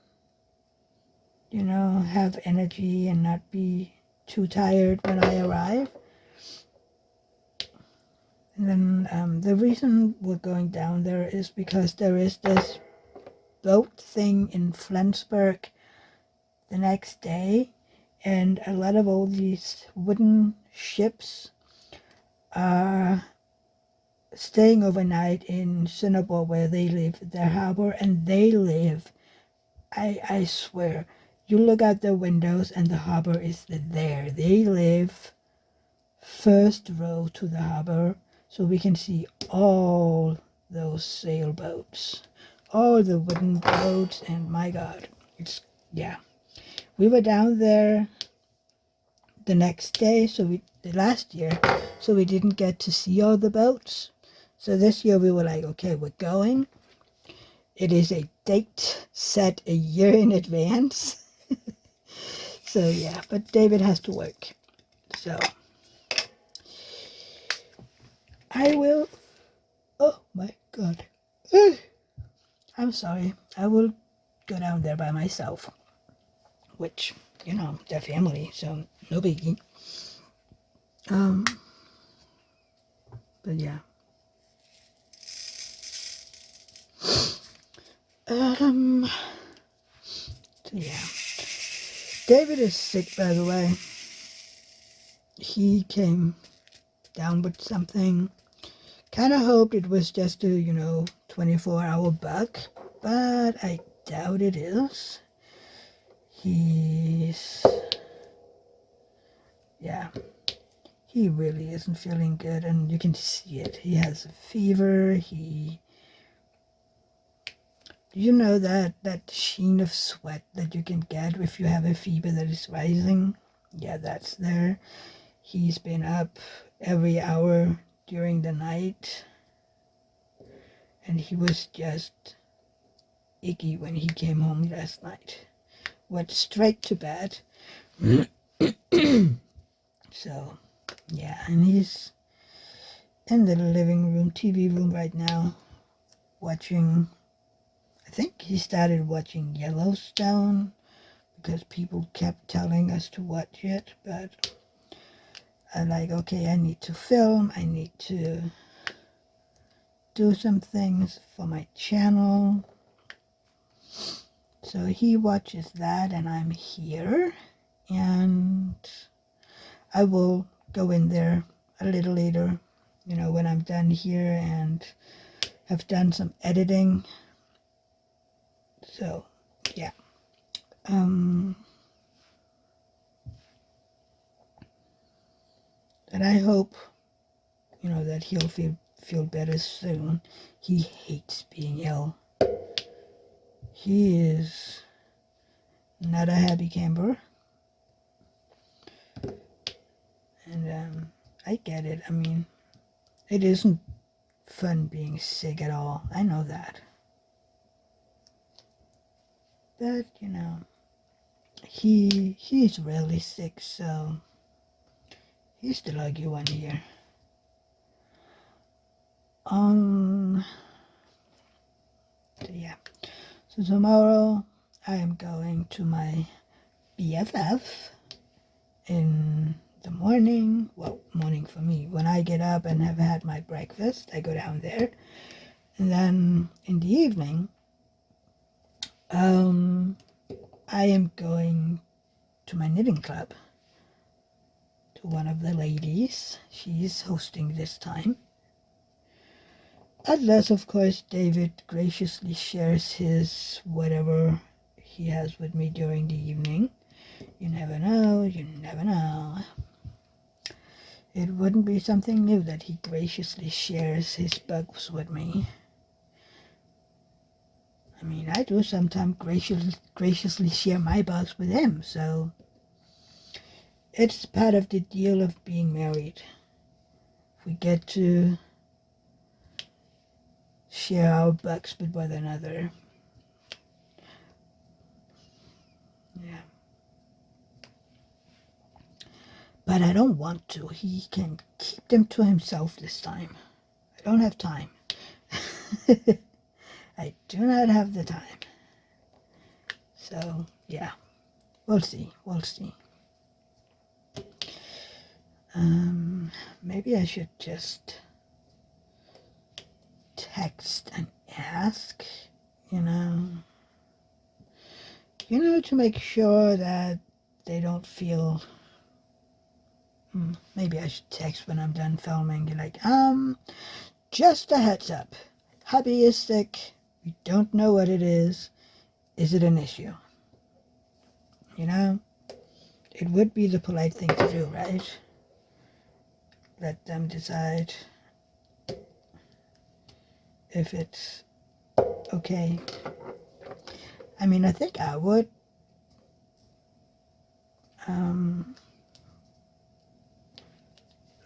you know, have energy and not be too tired when I arrive. And then the reason we're going down there is because there is this boat thing in Flensburg the next day, and a lot of all these wooden ships are staying overnight in Singapore, where they live, their harbor, and they live, I swear, you look out the windows and the harbor is there. They live first row to the harbor, so we can see all those sailboats, all the wooden boats, and my God, it's, yeah. We were down there the next day, the last year, so we didn't get to see all the boats. So this year we were like, okay, we're going. It is a date set a year in advance. So yeah, but David has to work. So I will, oh my God. I'm sorry. I will go down there by myself, which, you know, they're family, so no biggie. But yeah. So yeah. David is sick, by the way. He came down with something. Kind of hoped it was just a, 24-hour bug, but I doubt it is. He really isn't feeling good, and you can see it. He has a fever. You know that sheen of sweat that you can get if you have a fever that is rising? Yeah, that's there. He's been up every hour during the night, and he was just icky when he came home last night. went straight to bed. So, yeah, and he's in the living room, TV room right now, watching, I think he started watching Yellowstone, because people kept telling us to watch it, but I'm like, okay, I need to film, I need to do some things for my channel. So he watches that, and I'm here, and I will go in there a little later, you know, when I'm done here and have done some editing. So, yeah. And I hope, you know, that he'll feel better soon. He hates being ill. He is not a happy camper. And I get it. I mean, it isn't fun being sick at all. I know that. But, you know, he's really sick, so he's the lucky one here. So yeah. So tomorrow I am going to my BFF in the morning. Well, morning for me. When I get up and have had my breakfast, I go down there. And then in the evening, I am going to my knitting club, to one of the ladies. She's hosting this time. Unless, of course, David graciously shares his whatever he has with me during the evening. You never know, you never know. It wouldn't be something new that he graciously shares his books with me. I mean, I do sometimes graciously share my books with him, so it's part of the deal of being married. We get to share our books with one another. Yeah. But I don't want to. He can keep them to himself this time. I don't have time. I do not have the time. So, yeah. We'll see. We'll see. Maybe I should just text and ask, you know, to make sure that they don't feel, maybe I should text when I'm done filming. You're like, just a heads up. Hubby is sick. We don't know what it is. Is it an issue? You know, it would be the polite thing to do, right? Let them decide if it's okay. I mean, I think I would.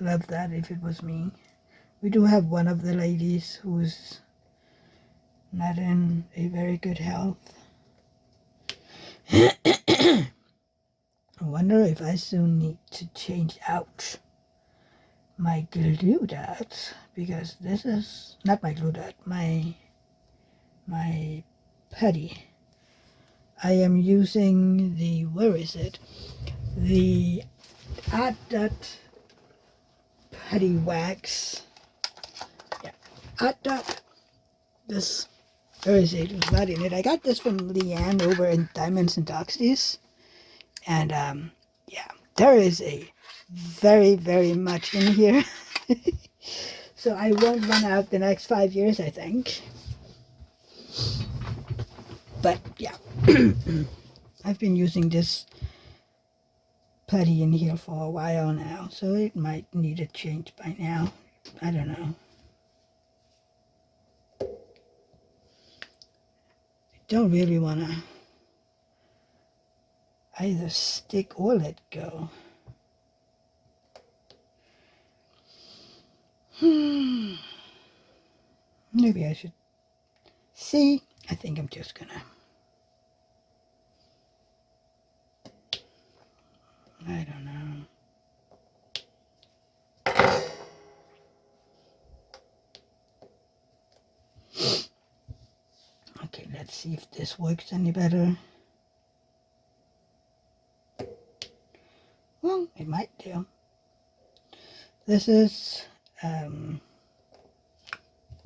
Love that if it was me. We do have one of the ladies who's not in a very good health. I wonder if I soon need to change out my glue dot, because this is not my glue dot, my putty. I am using the, where is it? The Art Dot Putty Wax. Yeah, Art Dot. This, where is it? It was not in it. I got this from Leanne over in Diamonds and Doxies. And yeah, there is a very, very much in here. So I won't run out the next 5 years, I think. But yeah, I've been using this putty in here for a while now, so it might need a change by now. I don't know. I don't really want to either stick or let go. Maybe I should see. I think I'm just gonna Let's see if this works any better. Well, it might do. This is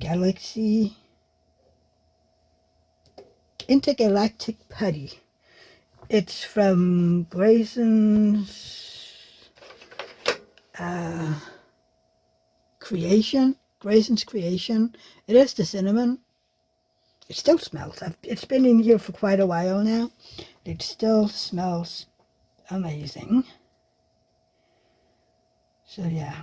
Galaxy Intergalactic Putty. It's from Grayson's Creation. Grayson's Creation. It is the cinnamon. It still smells. It's been in here for quite a while now. It still smells amazing. So yeah.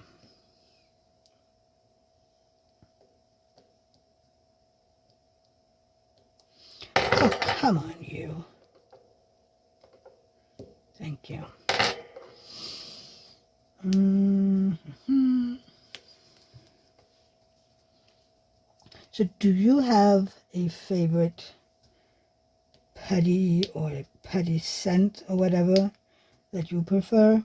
Oh, come on, you. Thank you. So do you have a favorite putty or a putty scent or whatever that you prefer?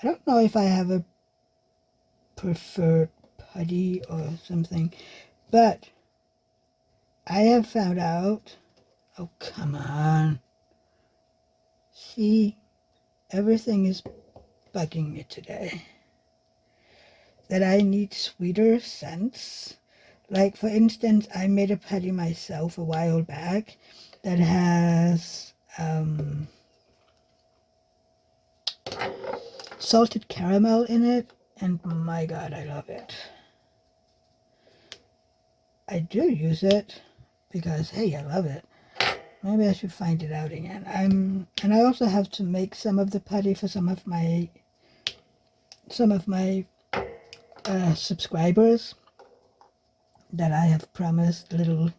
I don't know if I have a preferred putty or something, but I have found out, oh come on, see, everything is bugging me today, that I need sweeter scents. Like for instance, I made a putty myself a while back that has salted caramel in it, and my god, I love it. I do use it because, hey, I love it. Maybe I should find it out again. And I also have to make some of the putty for some of my subscribers that I have promised little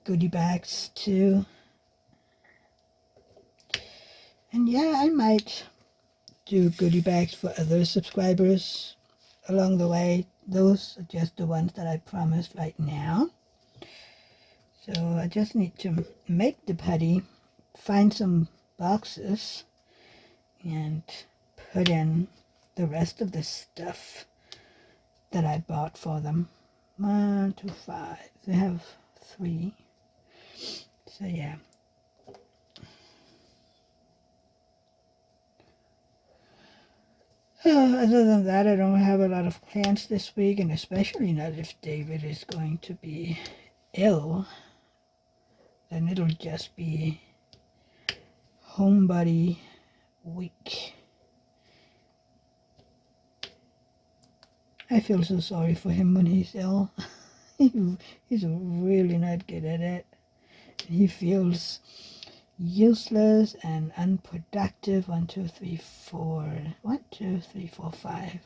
goodie bags to. And yeah, I might do goodie bags for other subscribers along the way. Those are just the ones that I promised right now. So I just need to make the putty, find some boxes, and put in the rest of the stuff that I bought for them. 1, 2, 5. They have 3. So yeah. Other than that, I don't have a lot of plans this week, and especially not if David is going to be ill. Then it'll just be homebody week. I feel so sorry for him when he's ill. He's really not good at it. He feels useless and unproductive. 1, 2, 3, 4. 1, 2, 3, 4, 5.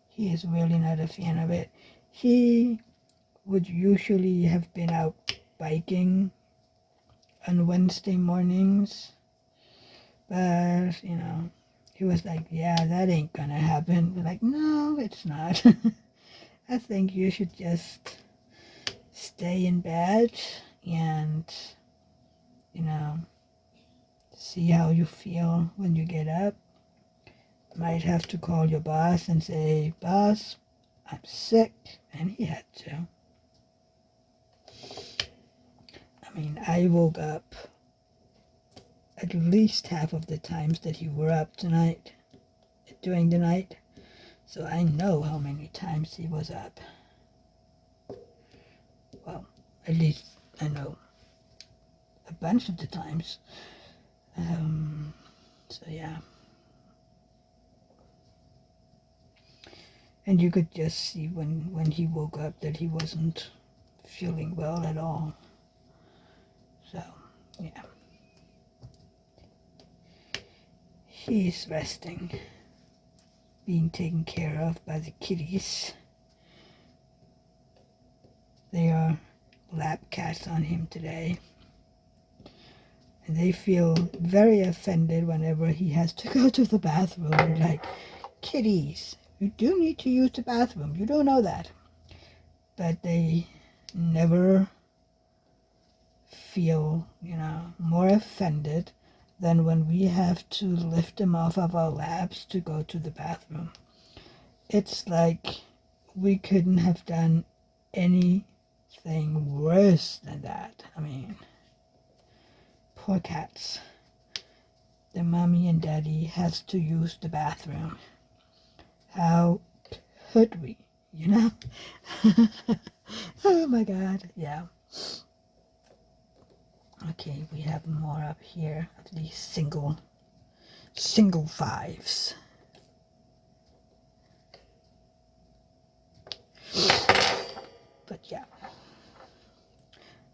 He is really not a fan of it. He would usually have been out biking on Wednesday mornings, but you know, he was like, yeah, that ain't gonna happen. We're like, no, it's not. I think you should just stay in bed and, you know, see how you feel when you get up. Might have to call your boss and say, boss, I'm sick, and he had to. I mean, I woke up at least half of the times that you were up during the night. So I know how many times he was up. Well, at least I know a bunch of the times. So yeah. And you could just see when he woke up that he wasn't feeling well at all. So, yeah. He's resting, being taken care of by the kitties. They are lap cats on him today. And they feel very offended whenever he has to go to the bathroom. Like, kitties, you do need to use the bathroom. You don't know that. But they never feel, you know, more offended than when we have to lift them off of our laps to go to the bathroom. It's like we couldn't have done anything worse than that. I mean, poor cats. The mommy and daddy has to use the bathroom. How could we, you know? Oh my God, yeah. Okay, we have more up here of these single fives. But yeah,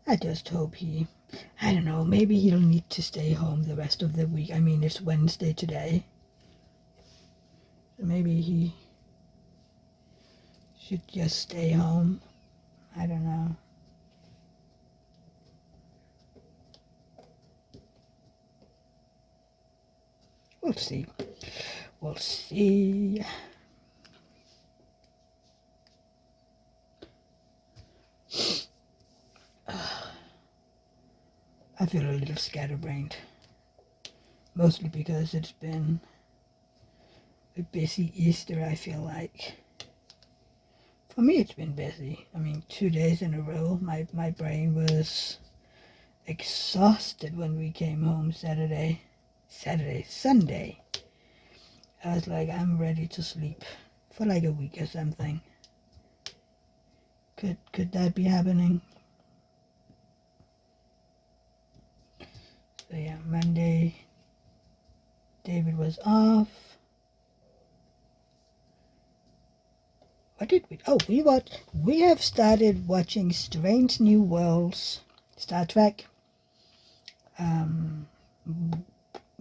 I just hope I don't know, maybe he'll need to stay home the rest of the week. I mean, it's Wednesday today. So maybe he should just stay home. I don't know. We'll see. We'll see. I feel a little scatterbrained. Mostly because it's been a busy Easter, I feel like. For me, it's been busy. I mean, 2 days in a row, my brain was exhausted when we came home Sunday. I was like, I'm ready to sleep for like a week or something. Could that be happening? So yeah, Monday, David was off. What did we? Oh, we have started watching Strange New Worlds, Star Trek.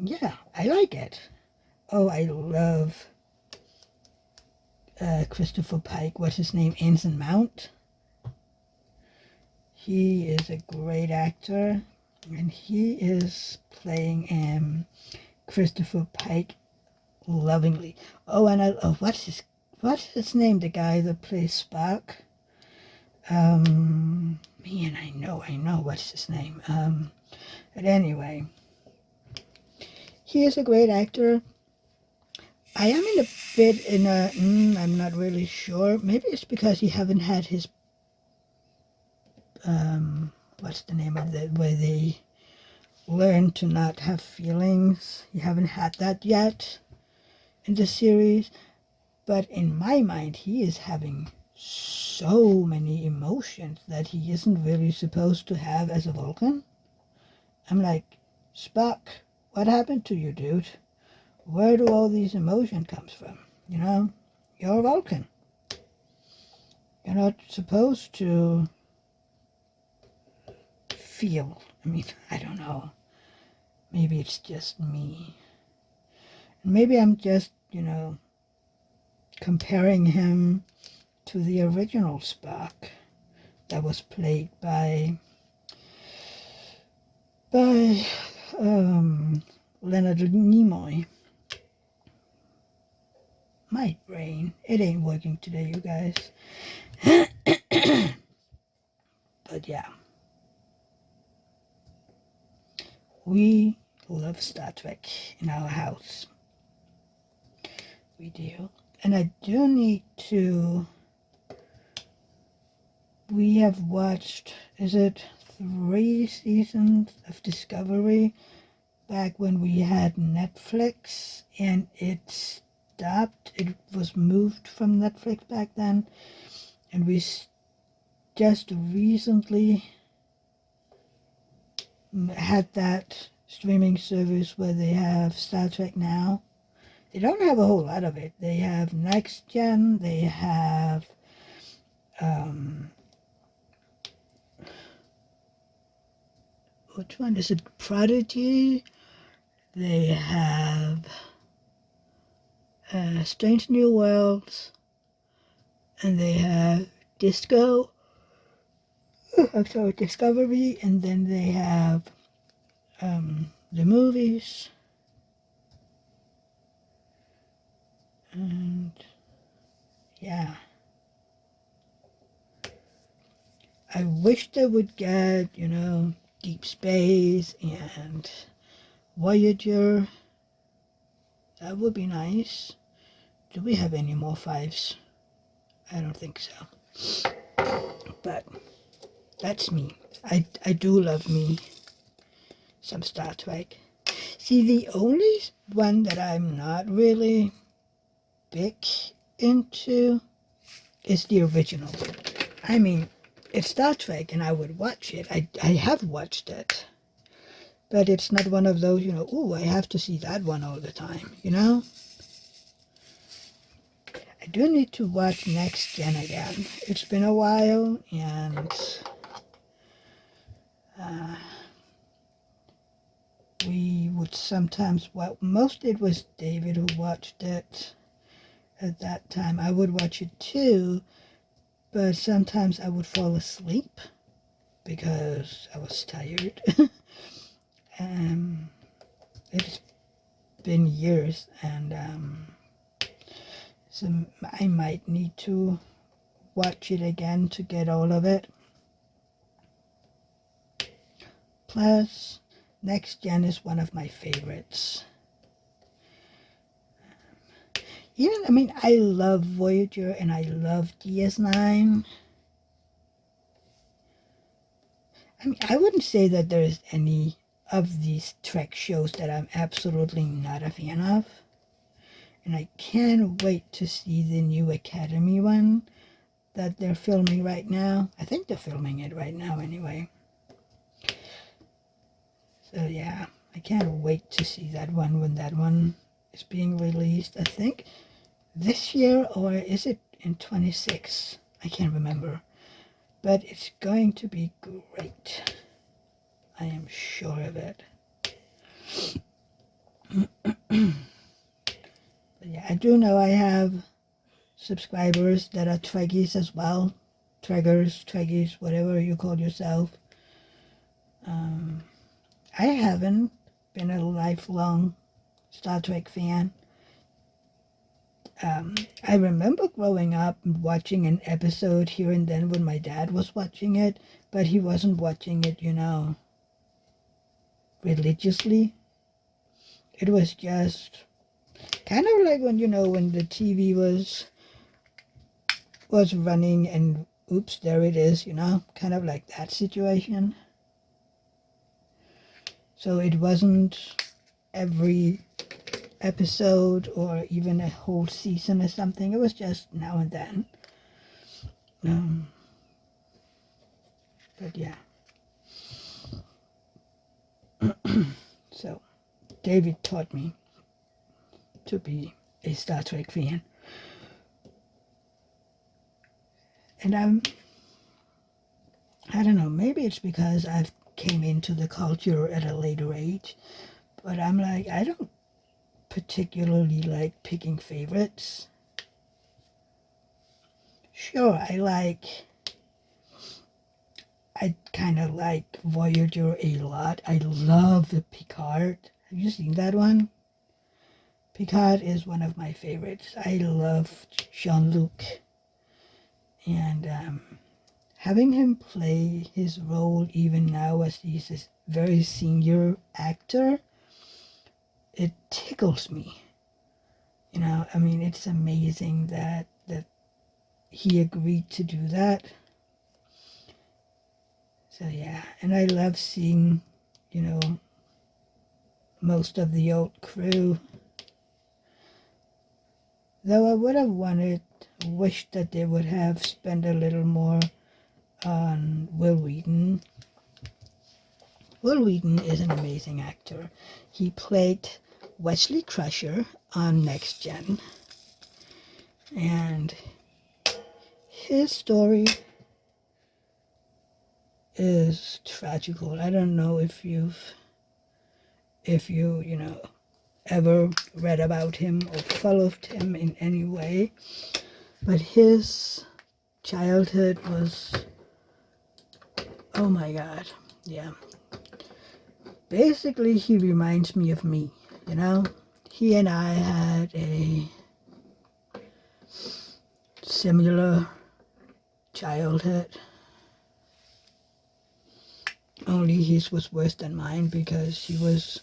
Yeah, I like it. Oh, I love Christopher Pike. What's his name? Anson Mount. He is a great actor, and he is playing Christopher Pike lovingly. Oh, and what's his name? The guy that plays Spock. Man, I know what's his name. But anyway, he is a great actor. I am I'm not really sure. Maybe it's because he haven't had his, what's the name of it, where they learn to not have feelings. You haven't had that yet in the series. But in my mind, he is having so many emotions that he isn't really supposed to have as a Vulcan. I'm like, Spock, what happened to you, dude? Where do all these emotions come from? You know, you're a Vulcan. You're not supposed to feel. I mean, I don't know. Maybe it's just me. Maybe I'm just, comparing him to the original Spock that was played by Leonard Nimoy. My brain, it ain't working today, you guys. But yeah, we love Star Trek in our house. We do. And I do need to, we have watched, is it 3 seasons of Discovery back when we had Netflix, and it stopped. It was moved from Netflix back then, and we just recently had that streaming service where they have Star Trek Now. They don't have a whole lot of it. They have Next Gen, they have which one is it? Prodigy. They have Strange New Worlds, and they have Discovery, and then they have the movies, and yeah. I wish they would get, Deep Space and Voyager. That would be nice. Do we have any more 5s? I don't think so. But that's me. I do love me some Star Trek. See, the only one that I'm not really big into is the original. I mean, it's Star Trek and I would watch it. I have watched it. But it's not one of those, ooh, I have to see that one all the time, I do need to watch Next Gen again. It's been a while, and we would sometimes, well, mostly it was David who watched it at that time. I would watch it too, but sometimes I would fall asleep because I was tired. It's been years, and so I might need to watch it again to get all of it. Plus, Next Gen is one of my favorites. I love Voyager and I love DS9. I wouldn't say that there's any of these Trek shows that I'm absolutely not a fan of. And I can't wait to see the new Academy one that they're filming right now. I think they're filming it right now anyway. So yeah, I can't wait to see that one when that one is being released. I think this year, or is it in 26? I can't remember. But it's going to be great. I am sure of it. But yeah, I do know I have subscribers that are Trekkies as well. Trekkers, Trekkies, whatever you call yourself. I haven't been a lifelong Star Trek fan. I remember growing up and watching an episode here and then when my dad was watching it, but he wasn't watching it, religiously. It was just kind of like when, when the TV was running and oops, there it is, kind of like that situation. So it wasn't every episode or even a whole season or something. It was just now and then. But yeah. So David taught me to be a Star Trek fan. And I don't know, maybe it's because I've came into the culture at a later age, but I'm like, I don't particularly like picking favorites. Sure, I kind of like Voyager a lot. I love the Picard. Have you seen that one? Picard is one of my favorites. I love Jean-Luc. And having him play his role even now as he's a very senior actor, it tickles me. It's amazing that he agreed to do that. So yeah, and I love seeing, most of the old crew. Though I would have wished that they would have spent a little more on Will Wheaton. Will Wheaton is an amazing actor. He played Wesley Crusher on Next Gen. And his story is tragical. I don't know if you ever read about him or followed him in any way, but his childhood was, oh my God, yeah. Basically, he reminds me of me, He and I had a similar childhood. Only his was worse than mine because he was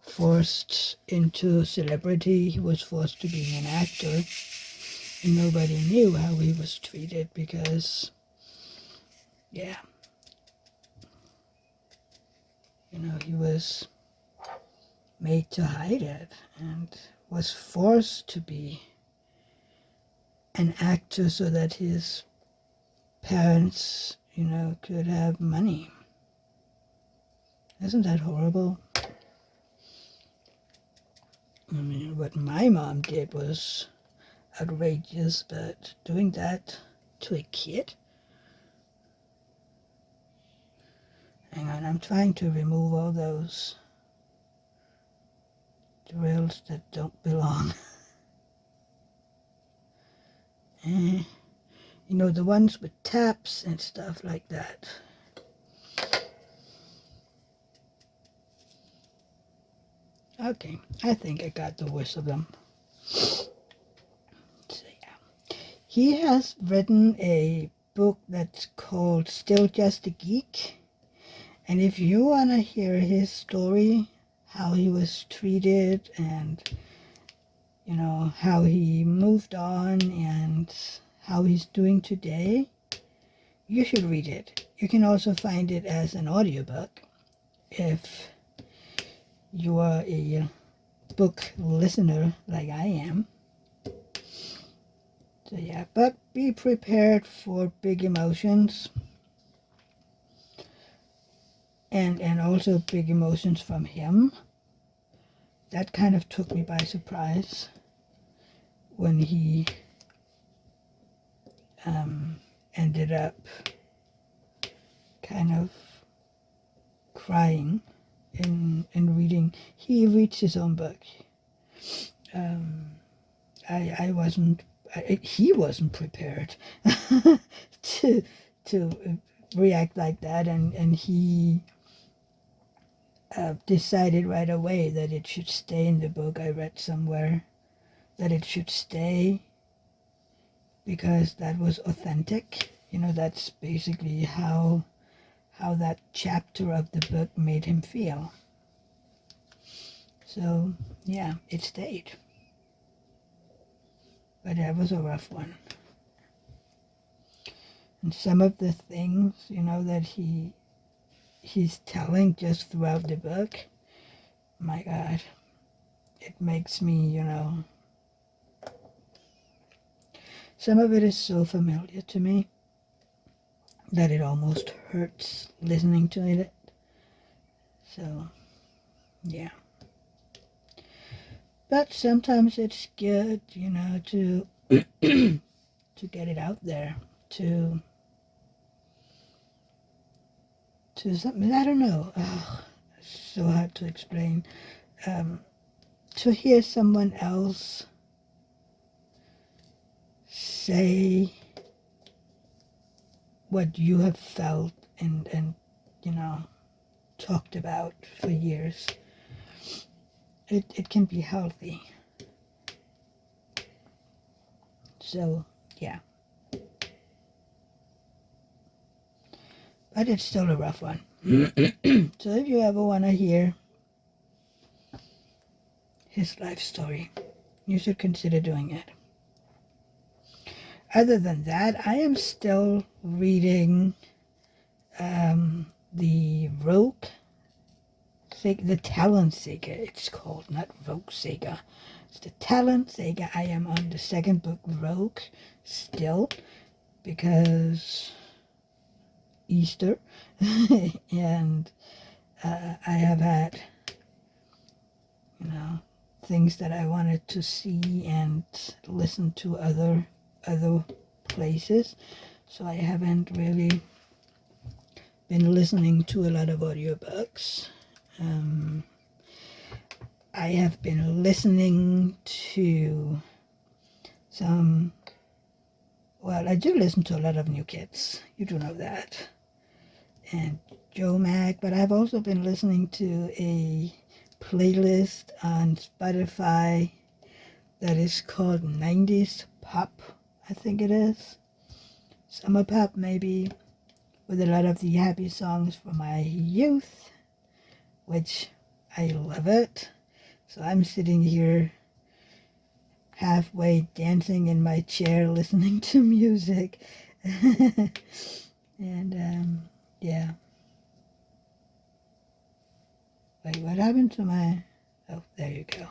forced into celebrity. He was forced to be an actor. And nobody knew how he was treated because yeah, he was made to hide it and was forced to be an actor so that his parents, could have money. Isn't that horrible? I mean, what my mom did was outrageous, but doing that to a kid? Hang on, I'm trying to remove all those drills that don't belong. The ones with taps and stuff like that. Okay, I think I got the worst of them. So yeah. He has written a book that's called Still Just a Geek. And if you want to hear his story, how he was treated and, how he moved on and how he's doing today, you should read it. You can also find it as an audiobook if you are a book listener like I am. So yeah, but be prepared for big emotions and also big emotions from him. That kind of took me by surprise when he ended up kind of crying in reading. He reads his own book. He wasn't prepared to react like that, and he decided right away that it should stay in the book. I read somewhere that it should stay because that was authentic. That's basically how that chapter of the book made him feel. So yeah, it stayed. But that was a rough one. And some of the things, that he's telling just throughout the book, my God, it makes me, some of it is so familiar to me that it almost hurts listening to it. So, yeah. But sometimes it's good, to to get it out there, to something, I don't know, it's so hard to explain, to hear someone else say what you have felt and talked about for years, it can be healthy. So, yeah. But it's still a rough one. So if you ever want to hear his life story, you should consider doing it. Other than that, I am still reading the Rogue, the Talent Saga, it's called, not Rogue Saga. It's the Talent Saga. I am on the second book, Rogue, still, because Easter, and I have had, things that I wanted to see and listen to other places, so I haven't really been listening to a lot of audiobooks. I have been listening to some, well, I do listen to a lot of New Kids, you do know that, and Joe Mac, but I've also been listening to a playlist on Spotify that is called 90s Pop, I think it is. Summer Pop, maybe, with a lot of the happy songs from my youth, which I love it. So I'm sitting here halfway dancing in my chair listening to music. And yeah. Wait, what happened to my... Oh, there you go.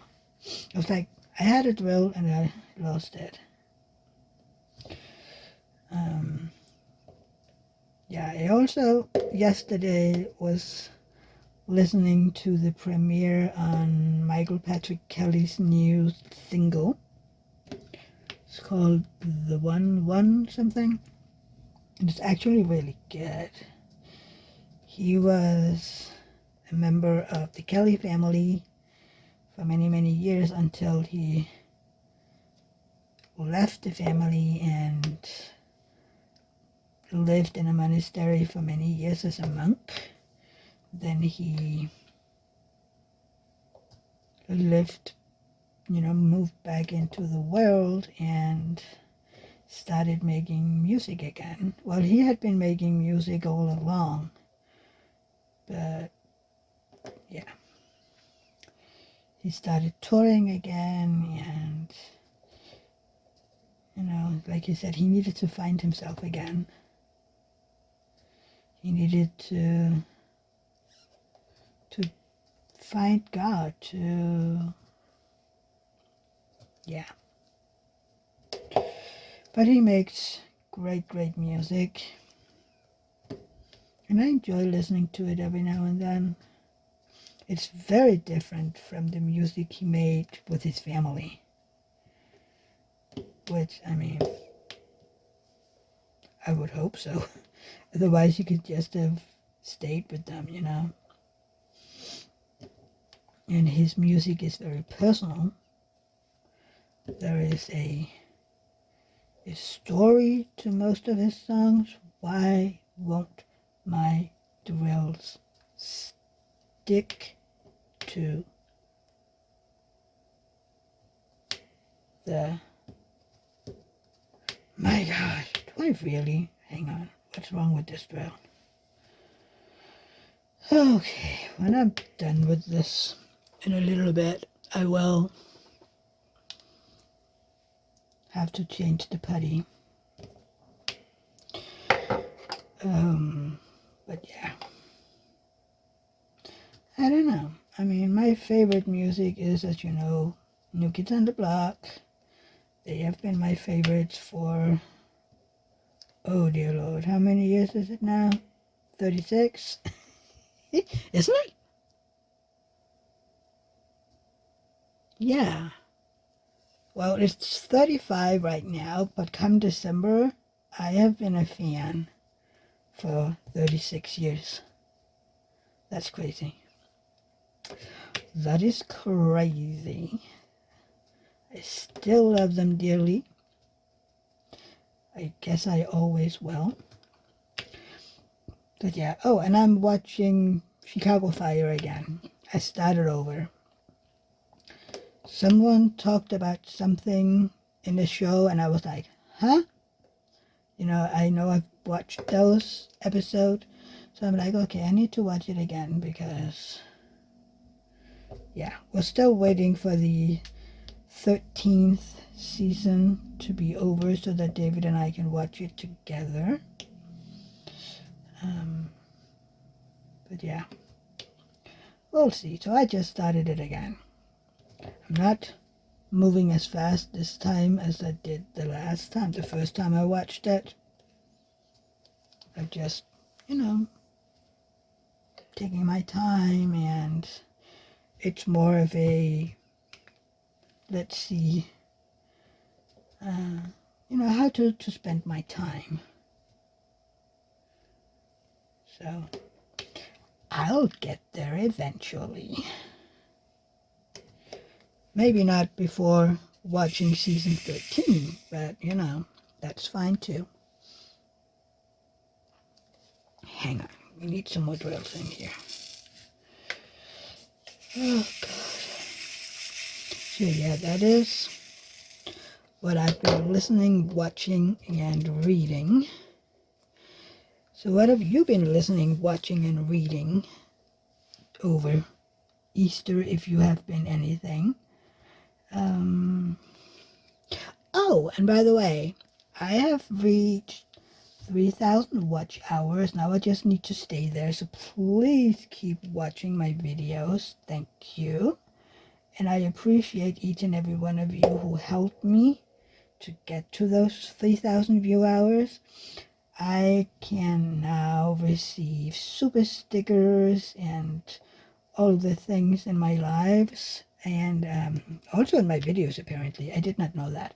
I was like, I had a drill and I lost it. Yeah, I also yesterday was listening to the premiere on Michael Patrick Kelly's new single. It's called The One something. And it's actually really good. He was a member of the Kelly family for many, many years until he left the family and lived in a monastery for many years as a monk. Then he lived, moved back into the world and started making music again. Well, he had been making music all along, but yeah. He started touring again, and, like he said, he needed to find himself again. He needed to find God, yeah. But he makes great, great music. And I enjoy listening to it every now and then. It's very different from the music he made with his family. Which, I mean, I would hope so. Otherwise, you could just have stayed with them, And his music is very personal. There is a story to most of his songs. Why won't my drills stick to the... My gosh, do I really? Hang on, what's wrong with this drill? Okay, when I'm done with this in a little bit, I will have to change the putty. But yeah, I don't know. I mean, my favorite music is, as you know, New Kids on the Block. They have been my favorites for, oh dear Lord, how many years is it now? 36? Isn't it? Yeah. Well, it's 35 right now, but come December, I have been a fan for 36 years. That's crazy. That is crazy. I still love them dearly. I guess I always will. But yeah, oh, and I'm watching Chicago Fire again. I started over. Someone talked about something in the show, and I was like, huh? I know I've watched those episodes, so I'm like, okay, I need to watch it again because, yeah, we're still waiting for the 13th season to be over so that David and I can watch it together. But yeah, we'll see. So I just started it again. I'm not moving as fast this time as I did the last time, the first time I watched it. I'm just, taking my time, and it's more of a, let's see, how to spend my time. So I'll get there eventually. Maybe not before watching season 13, but, that's fine too. Hang on, we need some more drills in here. Oh, God. So, yeah, that is what I've been listening, watching, and reading. So what have you been listening, watching, and reading over Easter, if you have been anything? Oh, and by the way, I have reached 3,000 watch hours. Now I just need to stay there. So please keep watching my videos. Thank you. And I appreciate each and every one of you who helped me to get to those 3,000 view hours. I can now receive super stickers and all the things in my lives, and also in my videos, apparently. I did not know that.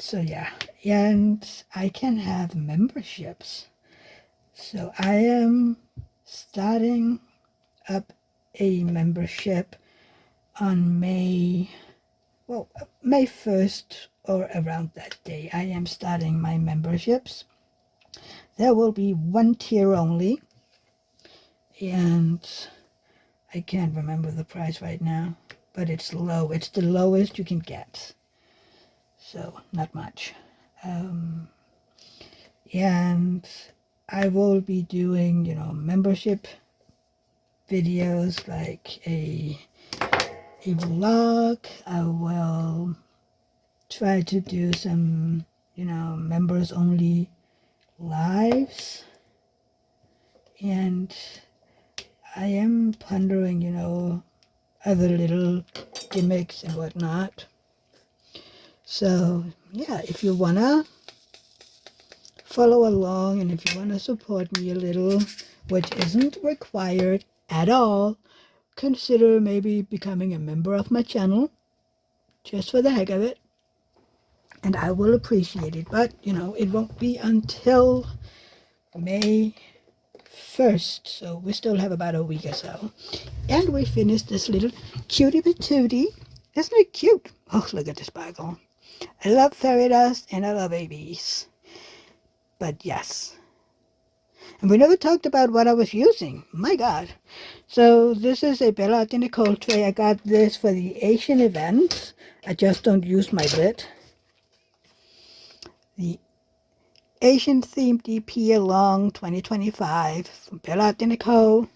So yeah, and I can have memberships. So I am starting up a membership on May 1st or around that day. I am starting my memberships. There will be one tier only, and I can't remember the price right now, but it's low. It's the lowest you can get, so not much. And I will be doing, membership videos, like a vlog. I will try to do some, members only lives, and I am pondering, other little gimmicks and whatnot. So yeah, if you wanna follow along, and if you wanna support me a little, which isn't required at all, consider maybe becoming a member of my channel, just for the heck of it, and I will appreciate it. But it won't be until May 1st, so we still have about a week or so, and we finished this little cutie patootie. Isn't it cute? Oh, look at the sparkle. I love fairy dust and I love babies. But yes. And we never talked about what I was using. My God. So this is a Bella Art Nicole tray. I got this for the Asian event. I just don't use my lid. The Asian themed EP Along 2025 from Bella Art Nicole.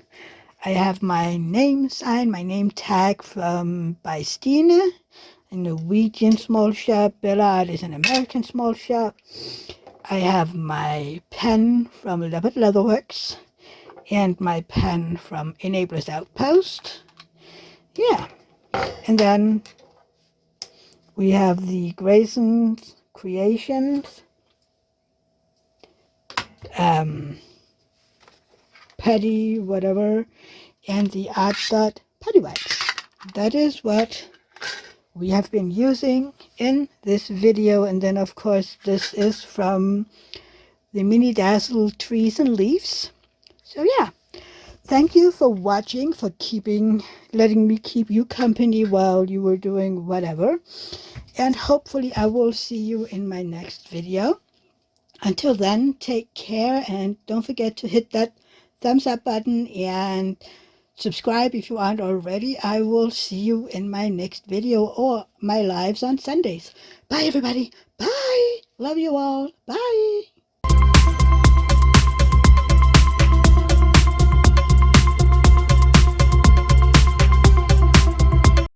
I have my name sign, my name tag from ByStine, a Norwegian small shop. Bella Art is an American small shop. I have my pen from Leopard Leatherworks and my pen from Enabler's Outpost. Yeah. And then we have the Grayson's Creations, Petty, whatever, and the Art Dot Putty Wax. That is what we have been using in this video. And then of course this is from the Mini Dazzle Trees and Leaves. So yeah, thank you for watching, for letting me keep you company while you were doing whatever, and hopefully I will see you in my next video. Until then, take care, and don't forget to hit that thumbs up button and subscribe if you aren't already. I will see you in my next video or my lives on Sundays. Bye, everybody. Bye. Love you all. Bye.